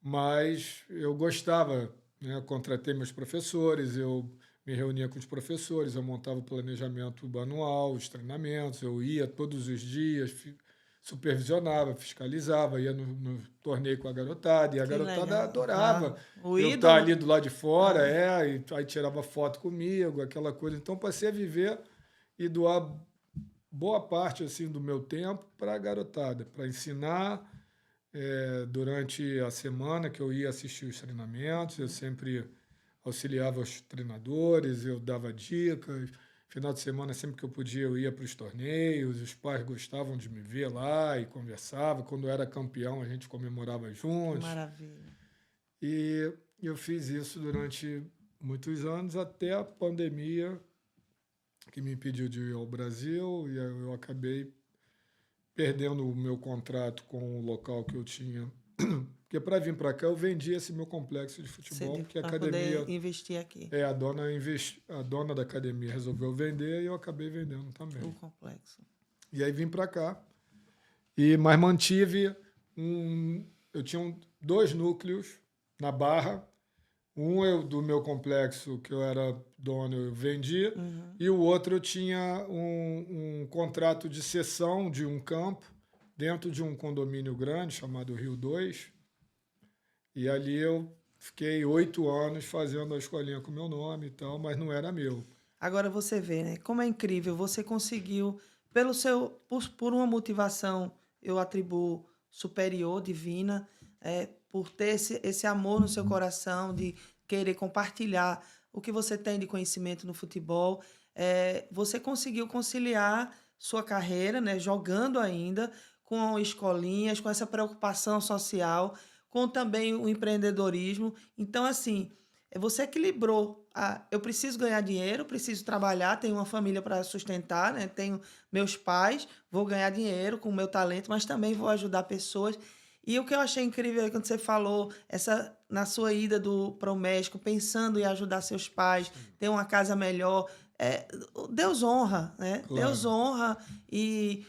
mas eu gostava, né? Eu contratei meus professores, eu me reunia com os professores, eu montava o planejamento anual, os treinamentos, eu ia todos os dias, supervisionava, fiscalizava, ia no torneio com a garotada, e a garotada legal. adorava O eu ídolo. estar ali do lado de fora, e aí tirava foto comigo, aquela coisa. Então passei a viver e doar boa parte assim do meu tempo para a garotada, para ensinar durante a semana que eu ia assistir os treinamentos. Eu sempre auxiliava os treinadores, eu dava dicas. Final de semana, sempre que eu podia, eu ia para os torneios. Os pais gostavam de me ver lá e conversava. Quando eu era campeão, a gente comemorava juntos. Maravilha. E eu fiz isso durante muitos anos, até a pandemia, que me impediu de ir ao Brasil, e eu acabei perdendo o meu contrato com o local que eu tinha. Porque para vir para cá eu vendi esse meu complexo de futebol, porque a academia poder investir aqui. A dona da academia resolveu vender, e eu acabei vendendo também. O complexo. E aí vim para cá, mas mantive eu tinha 2 núcleos na Barra. Do meu complexo, que eu era dono, eu vendi, e o outro eu tinha um contrato de cessão de um campo dentro de um condomínio grande chamado Rio 2, e ali eu fiquei 8 anos fazendo a escolinha com meu nome e tal, mas não era meu. Agora você vê, né? Como é incrível, você conseguiu, por uma motivação, eu atribuo superior, divina, por ter esse amor no seu coração, de querer compartilhar o que você tem de conhecimento no futebol. Você conseguiu conciliar sua carreira, né, jogando ainda, com escolinhas, com essa preocupação social, com também o empreendedorismo. Então, assim, você equilibrou. Eu preciso ganhar dinheiro, preciso trabalhar, tenho uma família para sustentar, né? Tenho meus pais, vou ganhar dinheiro com o meu talento, mas também vou ajudar pessoas. E o que eu achei incrível é quando você falou, na sua ida para o México, pensando em ajudar seus pais, ter uma casa melhor. Deus honra, né? Claro. Deus honra. E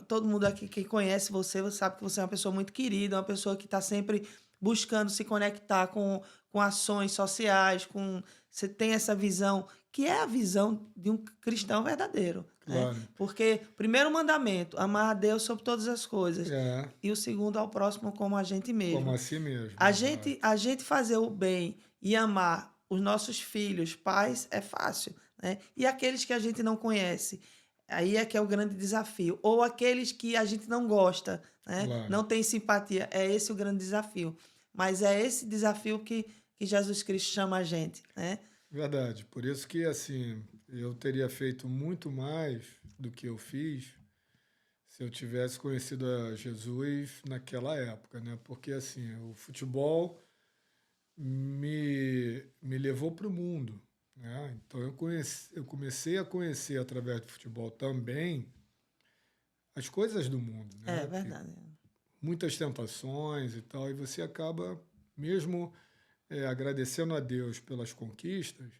todo mundo aqui que conhece você sabe que você é uma pessoa muito querida, uma pessoa que está sempre buscando se conectar com ações sociais, você tem essa visão, que é a visão de um cristão verdadeiro. Claro. Né? Porque, primeiro mandamento, amar a Deus sobre todas as coisas. E o segundo, ao próximo como a gente mesmo. Como a si mesmo. A gente fazer o bem e amar os nossos filhos, pais, é fácil. Né? E aqueles que a gente não conhece, aí é que é o grande desafio. Ou aqueles que a gente não gosta, né? Claro. Não tem simpatia. É esse o grande desafio. Mas é esse desafio que Jesus Cristo chama a gente, né? Verdade. Por isso que, assim, eu teria feito muito mais do que eu fiz se eu tivesse conhecido a Jesus naquela época, né? Porque, assim, o futebol me levou para o mundo, né? Então, eu comecei a conhecer, através do futebol também, as coisas do mundo, né? É verdade. Muitas tentações e tal, e você acaba mesmo agradecendo a Deus pelas conquistas,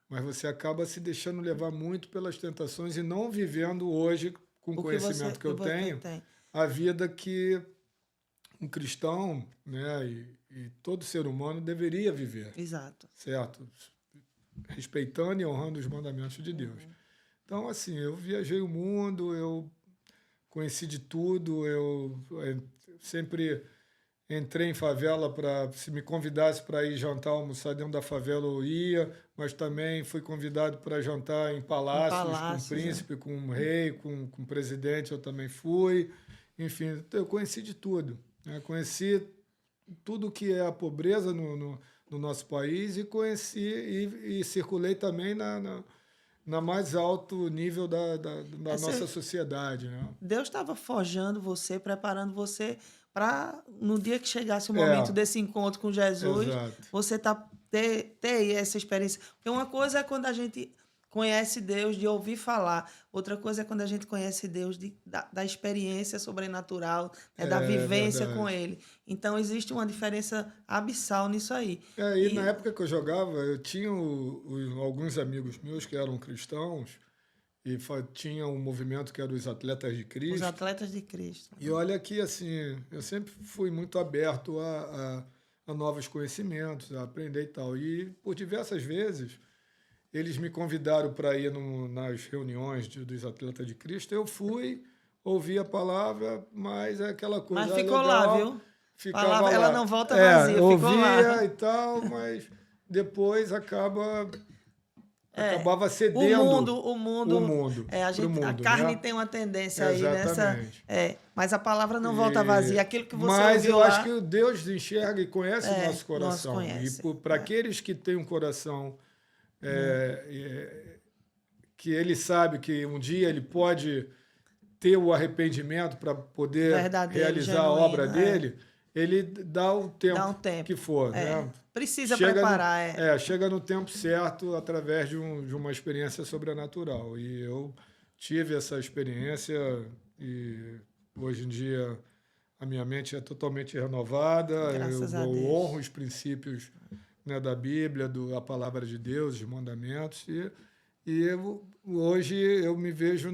mas você acaba se deixando levar muito pelas tentações e não vivendo hoje, com o conhecimento que eu tenho, a vida que um cristão, né, e todo ser humano deveria viver, Exato. certo? Respeitando e honrando os mandamentos de Deus. Então, assim, eu viajei o mundo, eu conheci de tudo, eu sempre entrei em favela para, se me convidasse para ir jantar, almoçar dentro da favela, eu ia, mas também fui convidado para jantar em palácios, com o príncipe, com o rei, com o presidente, eu também fui. Enfim, eu conheci de tudo, né? Conheci tudo que é a pobreza no nosso país e conheci e circulei também na mais alto nível da nossa sociedade, né? Deus estava forjando você, preparando você para, no dia que chegasse o momento desse encontro com Jesus, exato. você ter essa experiência. Porque uma coisa é quando a gente conhece Deus de ouvir falar, outra coisa é quando a gente conhece Deus da experiência sobrenatural, né, da vivência com Ele. Então, existe uma diferença abissal nisso aí. E na época que eu jogava, eu tinha alguns amigos meus que eram cristãos, e tinha um movimento que era os Atletas de Cristo. Os Atletas de Cristo. E olha que, assim, eu sempre fui muito aberto a novos conhecimentos, a aprender e tal. E, por diversas vezes, eles me convidaram para ir nas reuniões dos Atletas de Cristo. Eu fui, ouvi a palavra, mas é aquela coisa mas ficou legal, lá, viu? Ficava palavra, lá. Ela não volta vazia, ficou ouvia lá. E tal, mas depois acabava cedendo o mundo a carne, né? Tem uma tendência aí nessa, mas a palavra não volta vazia, aquilo que você mas ouviu eu lá, acho que o Deus enxerga e conhece o nosso coração, conhece. E para aqueles que têm um coração que ele sabe que um dia ele pode ter o arrependimento para poder realizar a obra dele, ele dá o tempo que for, né? Precisa preparar. Chega no tempo certo através de uma experiência sobrenatural. E eu tive essa experiência e hoje em dia a minha mente é totalmente renovada. Eu honro os princípios, né, da Bíblia, da palavra de Deus, os mandamentos. Hoje eu me vejo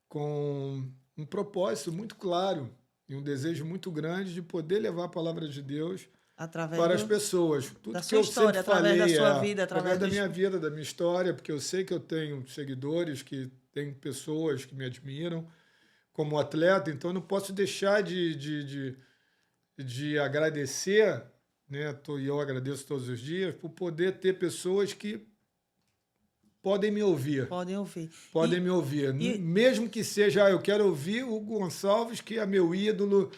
com um propósito muito claro e um desejo muito grande de poder levar a palavra de Deus para as pessoas. Tudo da que sua eu história, sempre falei através da sua vida, através da minha vida, da minha história, porque eu sei que eu tenho seguidores, que tem pessoas que me admiram como atleta, então eu não posso deixar de agradecer, né? E eu agradeço todos os dias por poder ter pessoas que podem me ouvir. Podem me ouvir. Mesmo que seja, eu quero ouvir o Gonçalves, que é meu ídolo,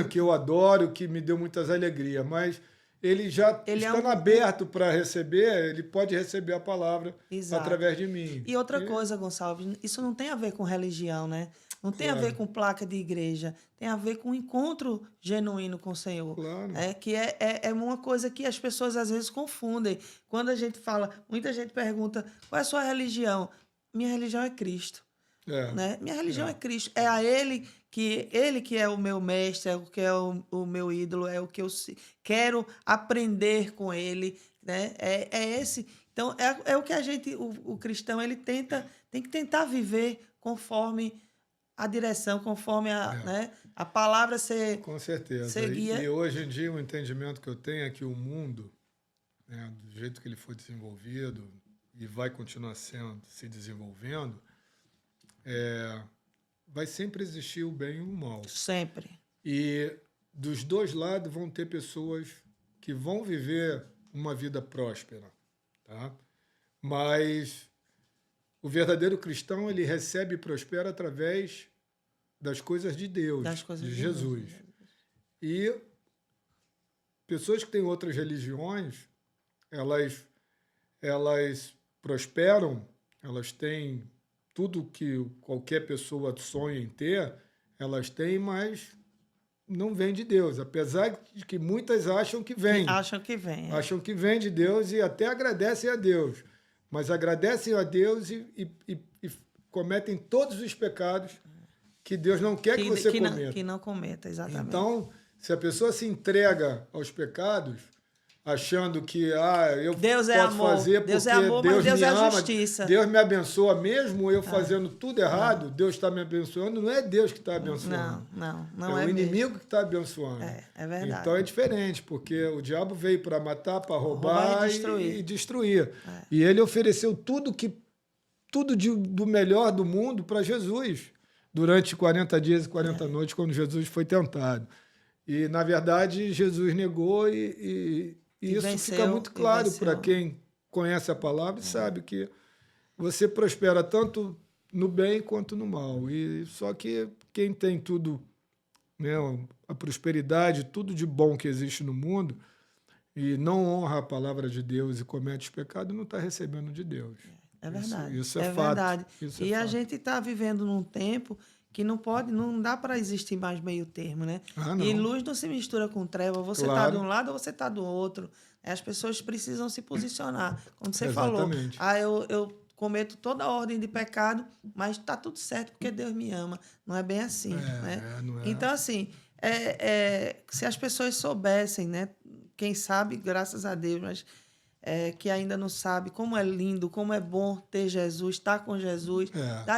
que eu adoro, que me deu muitas alegrias, mas ele já estando aberto para receber, ele pode receber a palavra através de mim. E outra coisa, Gonçalves, isso não tem a ver com religião, né? Não tem a ver com placa de igreja, tem a ver com um encontro genuíno com o Senhor. Claro. Que é uma coisa que as pessoas às vezes confundem. Quando a gente fala, muita gente pergunta, qual é a sua religião? Minha religião é Cristo. Né? Minha religião é Cristo. É a Ele que é o meu mestre, é o que é o meu ídolo, é o que eu quero aprender com Ele. Né? Esse. Então, é o que a gente, o cristão, ele tem que tentar viver conforme a direção, conforme a palavra ser. Com certeza. Seguia. E hoje em dia o entendimento que eu tenho é que o mundo, né, do jeito que ele foi desenvolvido e vai continuar se desenvolvendo, vai sempre existir o bem e o mal. Sempre. E dos dois lados vão ter pessoas que vão viver uma vida próspera, tá? Mas o verdadeiro cristão, ele recebe e prospera através das coisas de Deus, de Jesus. E pessoas que têm outras religiões, elas prosperam, elas têm tudo que qualquer pessoa sonha em ter, elas têm, mas não vem de Deus, apesar de que muitas acham que vem. Acham que vem. Acham que vem de Deus e até agradecem a Deus. Mas agradecem a Deus e cometem todos os pecados que Deus não quer que você cometa. Que não cometa, exatamente. Então, se a pessoa se entrega aos pecados, achando que eu Deus é posso amor. fazer porque Deus é amor, mas Deus Deus me é ama, justiça. Deus me abençoa, mesmo eu fazendo tudo errado, Deus está me abençoando. Não é Deus que está abençoando. Não É é o mesmo. inimigo que está abençoando. É verdade. Então é diferente, porque o diabo veio para matar, para roubar e destruir. E ele ofereceu tudo do melhor do mundo para Jesus durante 40 dias e 40 noites, quando Jesus foi tentado. E, na verdade, Jesus negou e isso venceu, fica muito claro para quem conhece a palavra e sabe que você prospera tanto no bem quanto no mal. E só que quem tem tudo, né, a prosperidade, tudo de bom que existe no mundo, e não honra a palavra de Deus e comete pecado, não está recebendo de Deus. É verdade. Isso é fato. Verdade. Isso e é a fato. gente está vivendo num tempo que não dá para existir mais meio termo, né? E luz não se mistura com treva. Você está de um lado ou você está do outro. As pessoas precisam se posicionar. Como você falou, eu cometo toda a ordem de pecado, mas está tudo certo porque Deus me ama. Não é bem assim, né? Não é. Então, assim, se as pessoas soubessem, né? Quem sabe, graças a Deus, mas que ainda não sabe como é lindo, como é bom ter Jesus, estar com Jesus.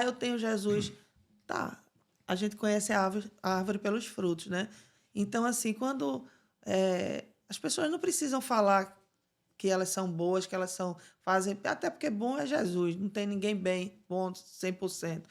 Eu tenho Jesus. Tá, a gente conhece a árvore pelos frutos, né? Então, assim, quando as pessoas não precisam falar que elas são boas, que elas fazem... Até porque bom é Jesus, não tem ninguém bom 100%.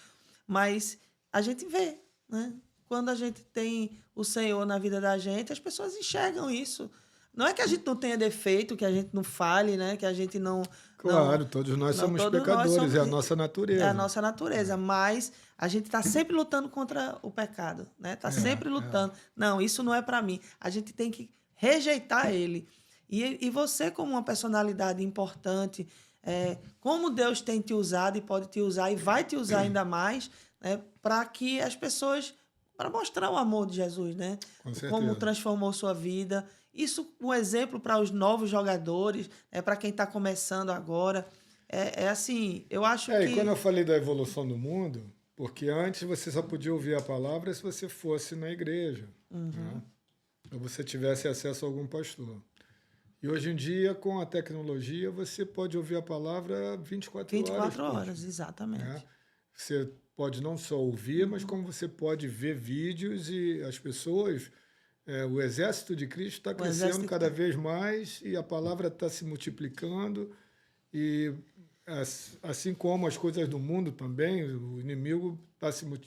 Mas a gente vê, né? Quando a gente tem o Senhor na vida da gente, as pessoas enxergam isso. Não é que a gente não tenha defeito, que a gente não fale, né? Que a gente não... Claro, todos nós somos pecadores, é a nossa natureza. É a nossa natureza, mas a gente está sempre lutando contra o pecado, né? Está sempre lutando. Não, isso não é para mim. A gente tem que rejeitar ele. E você, como uma personalidade importante, como Deus tem te usado e pode te usar e vai te usar ainda mais, né? Para que as pessoas... Para mostrar o amor de Jesus, né? Como transformou sua vida. Isso um exemplo para os novos jogadores, para quem está começando agora. Assim, eu acho que... E quando eu falei da evolução do mundo, porque antes você só podia ouvir a palavra se você fosse na igreja, né? Ou você tivesse acesso a algum pastor. E hoje em dia, com a tecnologia, você pode ouvir a palavra 24 horas. 24 horas, exatamente. Né? Você pode não só ouvir, mas como você pode ver vídeos e as pessoas... o exército de Cristo está crescendo cada vez mais e a palavra está se multiplicando. E assim como as coisas do mundo também, o inimigo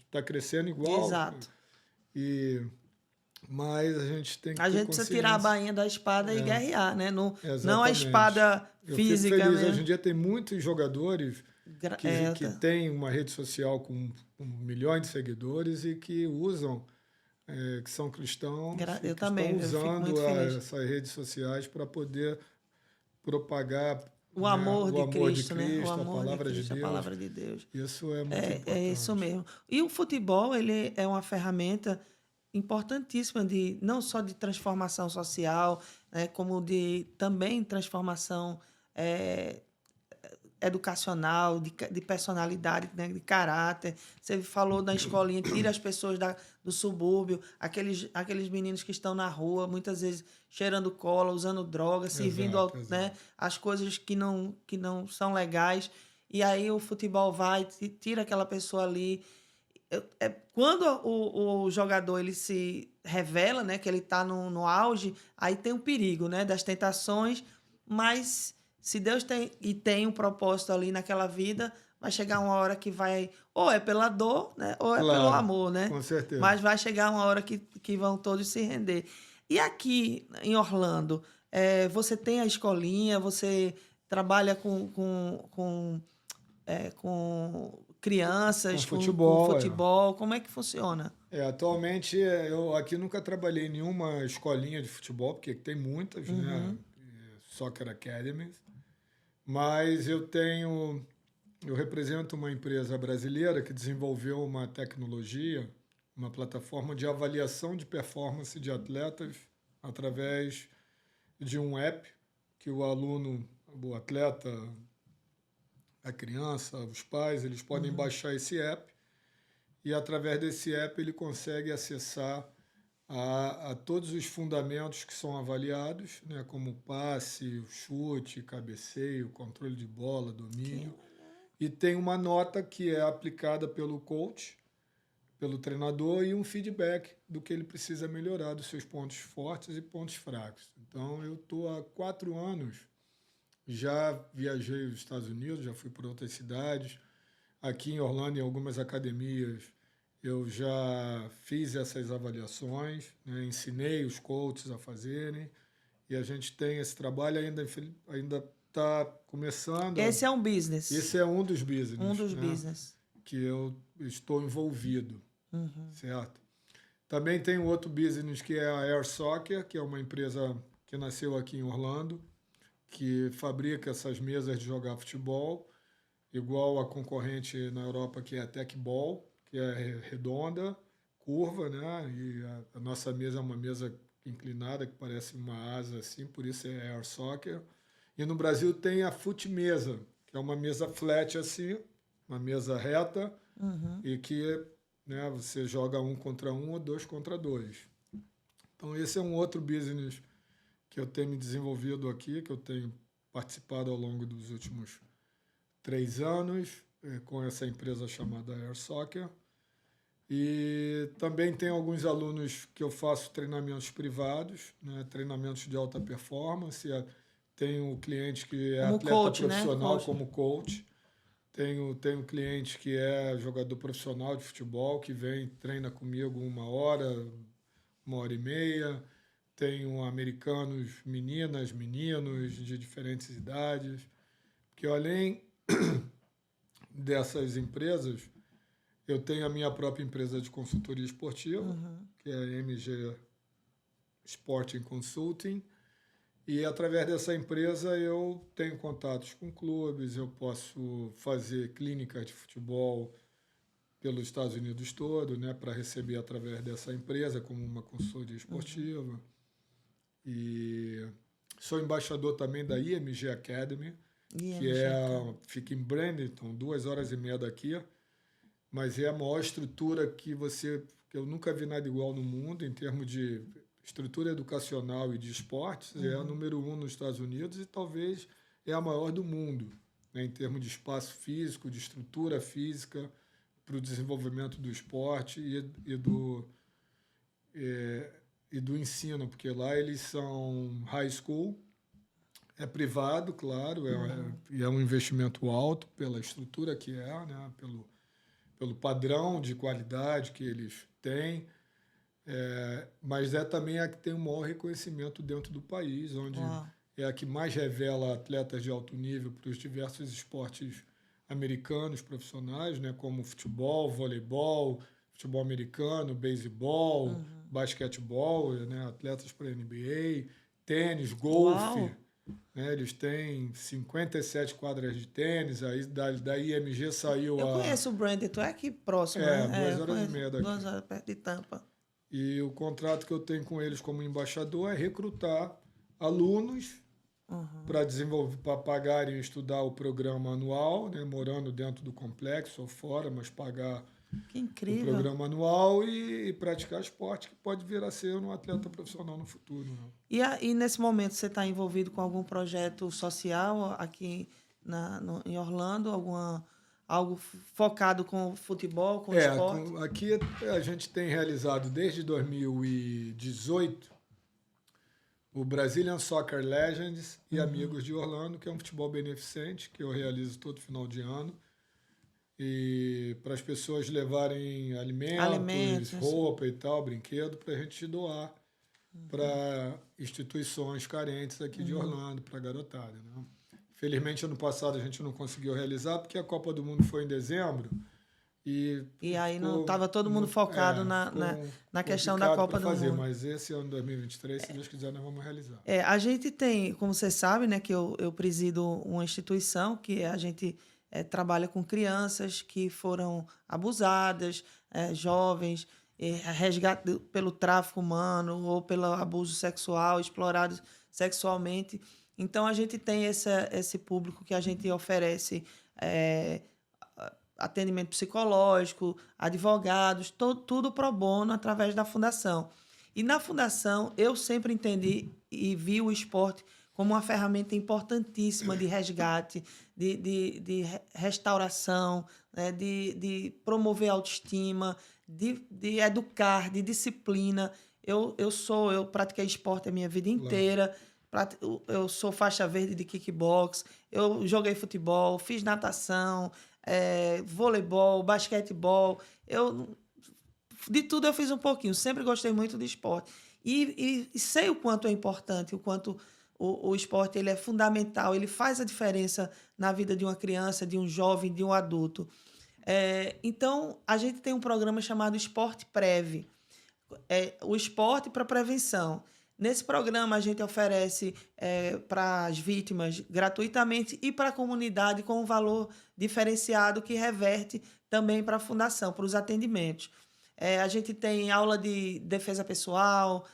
está crescendo igual. Exato. Mas a gente tem que A gente precisa tirar a bainha da espada e guerrear, né? Não a espada física. Eu fico feliz. Mesmo. Hoje em dia tem muitos jogadores que têm uma rede social com milhões de seguidores e que usam, que são cristãos, eu também, estão usando essas redes sociais para poder propagar o amor de Cristo, né? O amor a palavra de Cristo, de Deus. A palavra de Deus. Isso é muito importante. É isso mesmo. E o futebol, ele é uma ferramenta importantíssima não só de transformação social, né, como também transformação educacional, de personalidade, né, de caráter. Você falou da escolinha, tira as pessoas do subúrbio, aqueles meninos que estão na rua, muitas vezes cheirando cola, usando droga, servindo né, as coisas que não são legais. E aí o futebol vai, tira aquela pessoa ali. Quando o jogador ele se revela, né, que ele está no auge, aí tem o perigo, né, das tentações, mas se Deus tem um propósito ali naquela vida, vai chegar uma hora que vai... Ou é pela dor, né, ou é pelo amor, né? Com certeza. Mas vai chegar uma hora que vão todos se render. E aqui em Orlando, você tem a escolinha, você trabalha com crianças, com futebol. Como é que funciona? Atualmente, eu aqui nunca trabalhei em nenhuma escolinha de futebol, porque tem muitas, né? Soccer Academies. Mas eu represento uma empresa brasileira que desenvolveu uma tecnologia, uma plataforma de avaliação de performance de atletas através de um app que o aluno, o atleta, a criança, os pais, eles podem baixar esse app e através desse app ele consegue acessar a todos os fundamentos que são avaliados, né, como passe, o chute, cabeceio, controle de bola, domínio. E tem uma nota que é aplicada pelo coach, pelo treinador, e um feedback do que ele precisa melhorar, dos seus pontos fortes e pontos fracos. Então, eu estou há 4 anos, já viajei aos Estados Unidos, já fui para outras cidades. Aqui em Orlando, em algumas academias, eu já fiz essas avaliações, né, ensinei os coaches a fazerem, e a gente tem esse trabalho ainda está começando. Esse é um business. Esse é um dos business. Um dos né, business. que eu estou envolvido, certo? Também tem um outro business que é a Air Soccer, que é uma empresa que nasceu aqui em Orlando, que fabrica essas mesas de jogar futebol, igual a concorrente na Europa, que é a Tech Ball, que é redonda, curva, né? E a nossa mesa é uma mesa inclinada, que parece uma asa assim, por isso é Air Soccer. E no Brasil tem a Fute Mesa, que é uma mesa flat assim, uma mesa reta, e que, né, você joga 1 contra 1 ou 2 contra 2. Então, esse é um outro business que eu tenho me desenvolvido aqui, que eu tenho participado ao longo dos últimos 3 anos, com essa empresa chamada Air Soccer. E também tem alguns alunos que eu faço treinamentos privados, né, treinamentos de alta performance. Tenho cliente que é como atleta coach, profissional, né? como coach. Tenho cliente que é jogador profissional de futebol, que vem, treina comigo 1 hora, 1 hora e meia. Tenho americanos, meninas, meninos de diferentes idades. Porque além dessas empresas, eu tenho a minha própria empresa de consultoria esportiva, que é a MG Sporting Consulting. E através dessa empresa eu tenho contatos com clubes, eu posso fazer clínicas de futebol pelos Estados Unidos todo, né, para receber através dessa empresa como uma consultoria esportiva. E sou embaixador também da IMG Academy, que fica em Bradenton, 2 horas e meia daqui, mas é a maior estrutura que eu nunca vi nada igual no mundo em termos de estrutura educacional e de esportes. É a número 1 nos Estados Unidos e talvez é a maior do mundo, né, em termos de espaço físico, de estrutura física para o desenvolvimento do esporte e do ensino, porque lá eles são high school, é privado, claro, e é um investimento alto pela estrutura que é, né, pelo padrão de qualidade que eles têm. Mas é também a que tem o maior reconhecimento dentro do país, onde é a que mais revela atletas de alto nível para os diversos esportes americanos profissionais, né, como futebol, voleibol, futebol americano, beisebol, basquetebol, né, atletas para NBA, tênis, golfe. Né, eles têm 57 quadras de tênis, aí da IMG saiu Eu conheço o Brandon, tu é aqui próximo, né? 2 horas e meia daqui. 2 horas perto de Tampa. E o contrato que eu tenho com eles como embaixador é recrutar alunos para desenvolver, para pagarem e estudar o programa anual, né, morando dentro do complexo ou fora, mas pagar que incrível. o programa anual e praticar esporte, que pode vir a ser um atleta profissional no futuro. Né? E nesse momento você está envolvido com algum projeto social aqui em Orlando? Algo focado com futebol, com esporte? Aqui a gente tem realizado desde 2018 o Brazilian Soccer Legends e Amigos de Orlando, que é um futebol beneficente que eu realizo todo final de ano. E para as pessoas levarem alimentos, roupa e tal, brinquedo, para a gente doar para instituições carentes aqui de Orlando, para a garotada. Né? Felizmente, ano passado a gente não conseguiu realizar, porque a Copa do Mundo foi em dezembro. E aí não estava todo mundo focado na questão da Copa do Mundo. Mas esse ano, 2023, se Deus quiser, nós vamos realizar. A gente tem, como você sabe, né, que eu presido uma instituição que a gente trabalha com crianças que foram abusadas, jovens, resgatados pelo tráfico humano ou pelo abuso sexual, explorados sexualmente. Então, a gente tem esse público que a gente oferece atendimento psicológico, advogados, tudo pro bono através da fundação. E na fundação, eu sempre entendi e vi o esporte como uma ferramenta importantíssima de resgate, de restauração, né? De promover a autoestima, de educar, de disciplina. Eu pratiquei esporte a minha vida Claro. inteira. Eu sou faixa verde de kickbox, eu joguei futebol, fiz natação, voleibol, basquetebol. De tudo eu fiz um pouquinho, sempre gostei muito de esporte. E sei o quanto é importante, o quanto o esporte ele é fundamental, ele faz a diferença na vida de uma criança, de um jovem, de um adulto. Então, a gente tem um programa chamado Esporte Prev, o esporte para prevenção. Nesse programa, a gente oferece para as vítimas gratuitamente e para a comunidade com um valor diferenciado que reverte também para a fundação, para os atendimentos. A gente tem aula de defesa pessoal,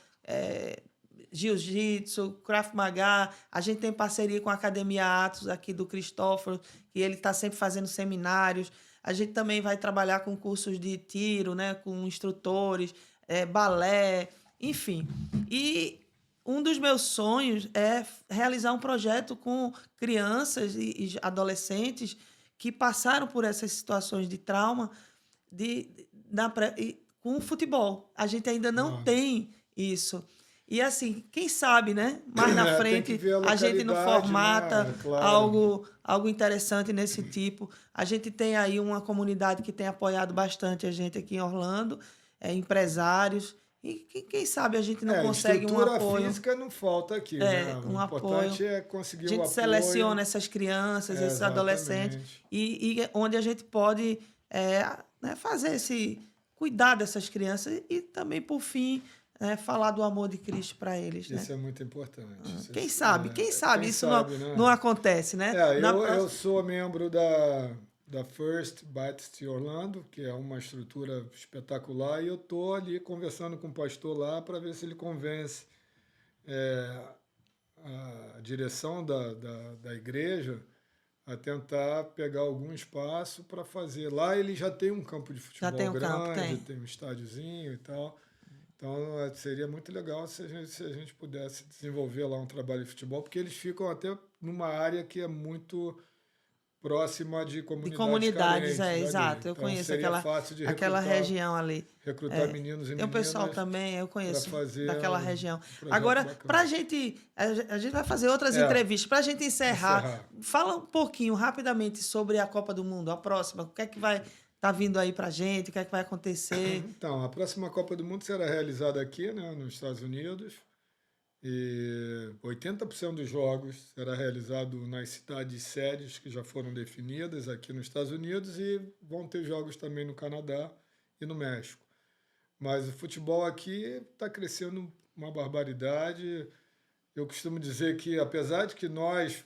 jiu-jitsu, Krav Maga. A gente tem parceria com a Academia Atos aqui do Cristóforo, que ele está sempre fazendo seminários. A gente também vai trabalhar com cursos de tiro, né, com instrutores, balé, enfim. E um dos meus sonhos é realizar um projeto com crianças e adolescentes que passaram por essas situações de trauma com o futebol. A gente ainda não tem isso. E assim, quem sabe, né? Mais na frente a gente não formata, né? Claro. algo interessante nesse tipo. A gente tem aí uma comunidade que tem apoiado bastante a gente aqui em Orlando, empresários. E quem sabe a gente não consegue um apoio. Estrutura física não falta aqui, né? Um o importante apoio. É conseguir o apoio. A gente seleciona essas crianças, esses adolescentes, e onde a gente pode né, fazer cuidar dessas crianças e também, por fim, falar do amor de Cristo para eles. Isso né? É muito importante. Quem sabe isso sabe, não acontece, né? Eu sou membro da First Baptist Orlando, que é uma estrutura espetacular, e eu estou ali conversando com o pastor lá para ver se ele convence a direção da igreja a tentar pegar algum espaço para fazer. Lá ele já tem um campo de futebol grande, tem um estádiozinho e tal. Então, seria muito legal se a gente pudesse desenvolver lá um trabalho de futebol, porque eles ficam até numa área que é muito próxima de comunidades carentes, exato. Eu então, conheço aquela região ali. Recrutar meninos e meninas. Tem um pessoal também, eu conheço daquela região. Agora, para a gente vai fazer outras entrevistas. Para a gente encerrar, fala um pouquinho, rapidamente, sobre a Copa do Mundo, a próxima. O que é que vai estar vindo aí para a gente? O que é que vai acontecer? Então, a próxima Copa do Mundo será realizada aqui, né, nos Estados Unidos. E 80% dos jogos será realizado nas cidades sedes que já foram definidas aqui nos Estados Unidos, e vão ter jogos também no Canadá e no México. Mas o futebol aqui está crescendo uma barbaridade. Eu costumo dizer que, apesar de que nós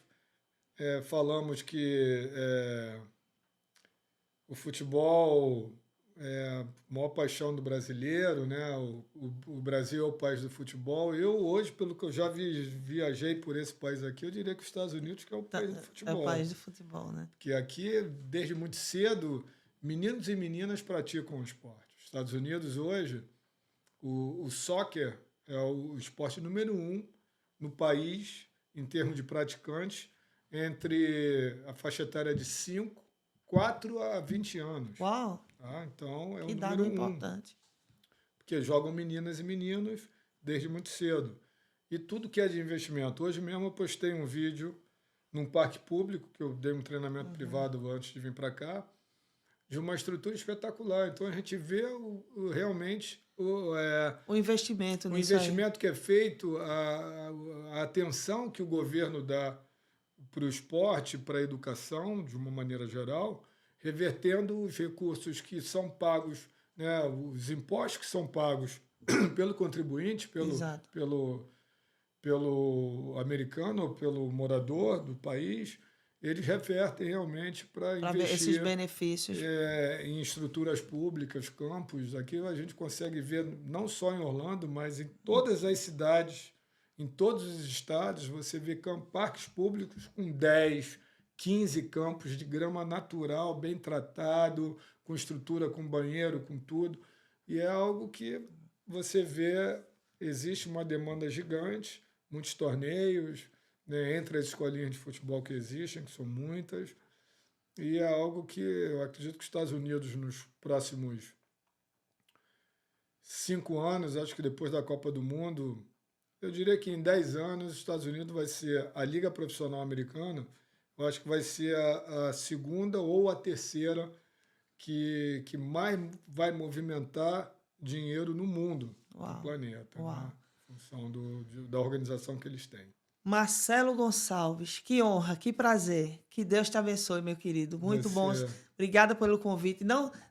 falamos que o futebol é a maior paixão do brasileiro, né? O Brasil é o país do futebol. Eu, hoje, pelo que eu já viajei por esse país aqui, eu diria que os Estados Unidos que é o país do futebol. É o país do futebol, né? Porque aqui, desde muito cedo, meninos e meninas praticam o esporte. Os Estados Unidos, hoje, o soccer é o esporte número 1 no país, em termos de praticantes, entre a faixa etária de 4 a 20 anos. Uau! Então, é que o dado número 1. Importante. Porque jogam meninas e meninos desde muito cedo. E tudo que é de investimento. Hoje mesmo eu postei um vídeo num parque público, que eu dei um treinamento privado antes de vir para cá, de uma estrutura espetacular. Então, a gente vê realmente o investimento nisso. O investimento que é feito, a atenção que o governo dá para o esporte, para a educação, de uma maneira geral, revertendo os recursos que são pagos, né, os impostos que são pagos pelo contribuinte, pelo americano, ou pelo morador do país, eles revertem realmente para investir esses benefícios em estruturas públicas, campos. Aqui a gente consegue ver, não só em Orlando, mas em todas as cidades, em todos os estados, você vê parques públicos com 10, 15 campos de grama natural, bem tratado, com estrutura, com banheiro, com tudo. E é algo que você vê existe uma demanda gigante, muitos torneios, né, entre as escolinhas de futebol que existem, que são muitas, e é algo que eu acredito que os Estados Unidos, nos próximos 5 anos, acho que depois da Copa do Mundo, eu diria que em 10 anos, os Estados Unidos vai ser a Liga Profissional Americana, eu acho que vai ser a segunda ou a terceira que mais vai movimentar dinheiro no mundo, no Uau. planeta, Uau. né? Em função da organização que eles têm. Marcelo Gonçalves, que honra, que prazer. Que Deus te abençoe, meu querido. Muito bom. Você... Obrigada pelo convite.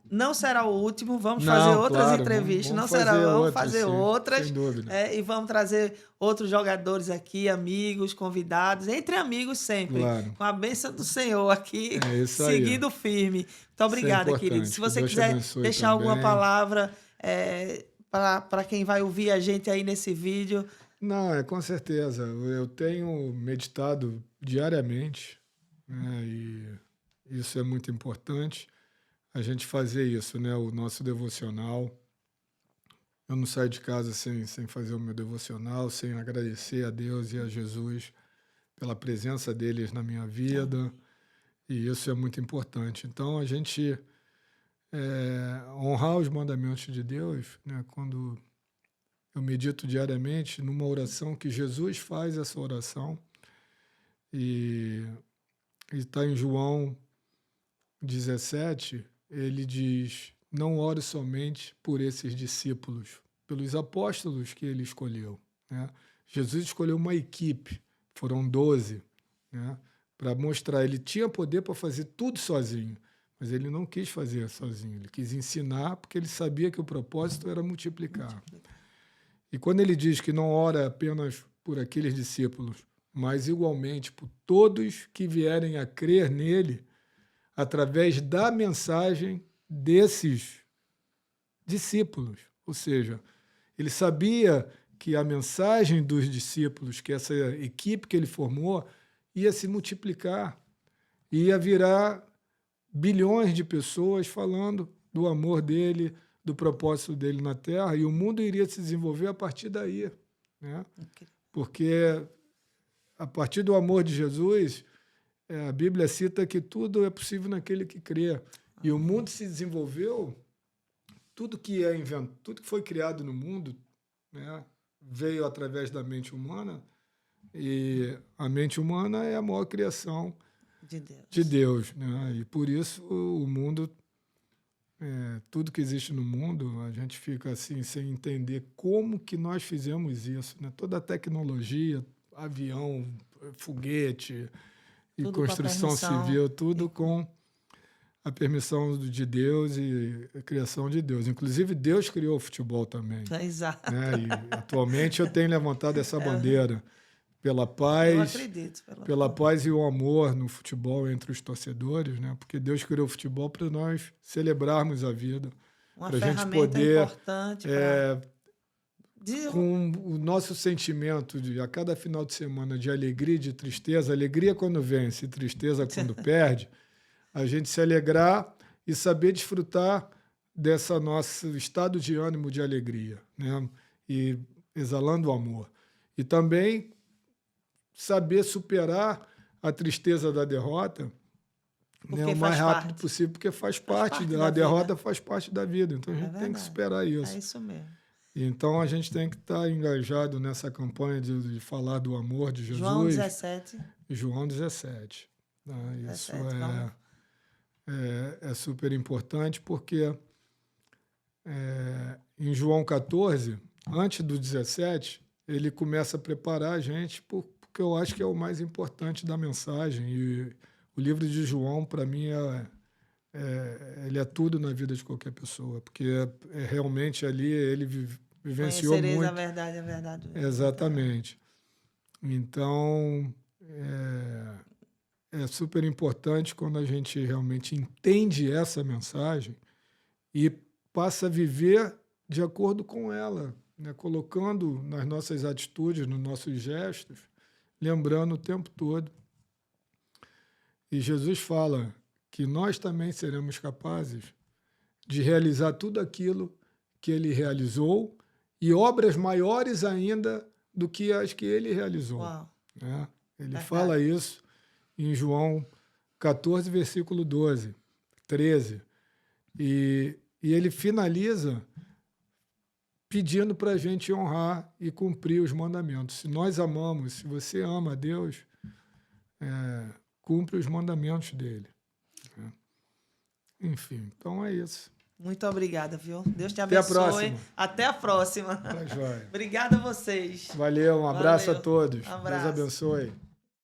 Não será o último, vamos Não, fazer outras claro, entrevistas. vamos Não será, fazer vamos outras, fazer sim, outras. sem dúvida. E vamos trazer outros jogadores aqui, amigos, convidados, entre amigos sempre. Claro. Com a bênção do Senhor aqui, É isso aí. seguindo firme. Muito obrigada, querido. Se você quiser deixar alguma palavra para quem vai ouvir a gente aí nesse vídeo. Não, com certeza. Eu tenho meditado diariamente, né, e isso é muito importante, a gente fazer isso, né, o nosso devocional. Eu não saio de casa sem fazer o meu devocional, sem agradecer a Deus e a Jesus pela presença deles na minha vida, e isso é muito importante. Então, a gente honrar os mandamentos de Deus, né, quando... Eu medito diariamente numa oração que Jesus faz essa oração, e está em João 17, ele diz: não ore somente por esses discípulos, pelos apóstolos que ele escolheu, né? Jesus escolheu uma equipe, foram 12, né, para mostrar, ele tinha poder para fazer tudo sozinho, mas ele não quis fazer sozinho, ele quis ensinar, porque ele sabia que o propósito era multiplicar. E quando ele diz que não ora apenas por aqueles discípulos, mas igualmente por todos que vierem a crer nele, através da mensagem desses discípulos. Ou seja, ele sabia que a mensagem dos discípulos, que essa equipe que ele formou, ia se multiplicar, ia virar bilhões de pessoas falando do amor dele, do propósito dele na Terra, e o mundo iria se desenvolver a partir daí, né? Porque a partir do amor de Jesus, a Bíblia cita que tudo é possível naquele que crê. E o mundo se desenvolveu, tudo que foi criado no mundo, né, veio através da mente humana, e a mente humana é a maior criação de Deus, né? E por isso o mundo... tudo que existe no mundo, a gente fica assim sem entender como que nós fizemos isso, né? Toda a tecnologia, avião, foguete e tudo construção civil, tudo com a permissão de Deus e a criação de Deus. Inclusive, Deus criou o futebol também. Exato. Né? E atualmente eu tenho levantado essa bandeira pela paz, eu acredito, pela paz e o amor no futebol entre os torcedores, né? Porque Deus criou o futebol para nós celebrarmos a vida, para a gente poder, importante com o nosso sentimento de a cada final de semana de alegria e de tristeza, alegria quando vence e tristeza quando perde, a gente se alegrar e saber desfrutar dessa nosso estado de ânimo de alegria, né? E exalando o amor. E também saber superar a tristeza da derrota, né, o mais rápido possível, porque faz parte a derrota faz parte da vida. Então a gente tem que superar isso. É isso mesmo. Então a gente tem que estar engajado nessa campanha de falar do amor de Jesus. João 17. João 17. Né? Isso é super importante, porque em João 14, antes do 17, ele começa a preparar a gente porque eu acho que é o mais importante da mensagem. E o livro de João, para mim, ele é tudo na vida de qualquer pessoa, porque realmente ali ele vivenciou muito. A verdade. Exatamente. Então, é super importante quando a gente realmente entende essa mensagem e passa a viver de acordo com ela, né? Colocando nas nossas atitudes, nos nossos gestos, lembrando o tempo todo. E Jesus fala que nós também seremos capazes de realizar tudo aquilo que ele realizou e obras maiores ainda do que as que ele realizou. Uau. Né? Ele fala isso em João 14, versículo 12, 13. E ele finaliza pedindo para a gente honrar e cumprir os mandamentos. Se nós amamos, se você ama a Deus, cumpre os mandamentos dele. Né? Enfim, então é isso. Muito obrigada, viu? Deus te Até abençoe. a próxima. Até a próxima. Tá joia. Obrigada a vocês. Valeu, um abraço Valeu. a todos. Abraço. Deus abençoe.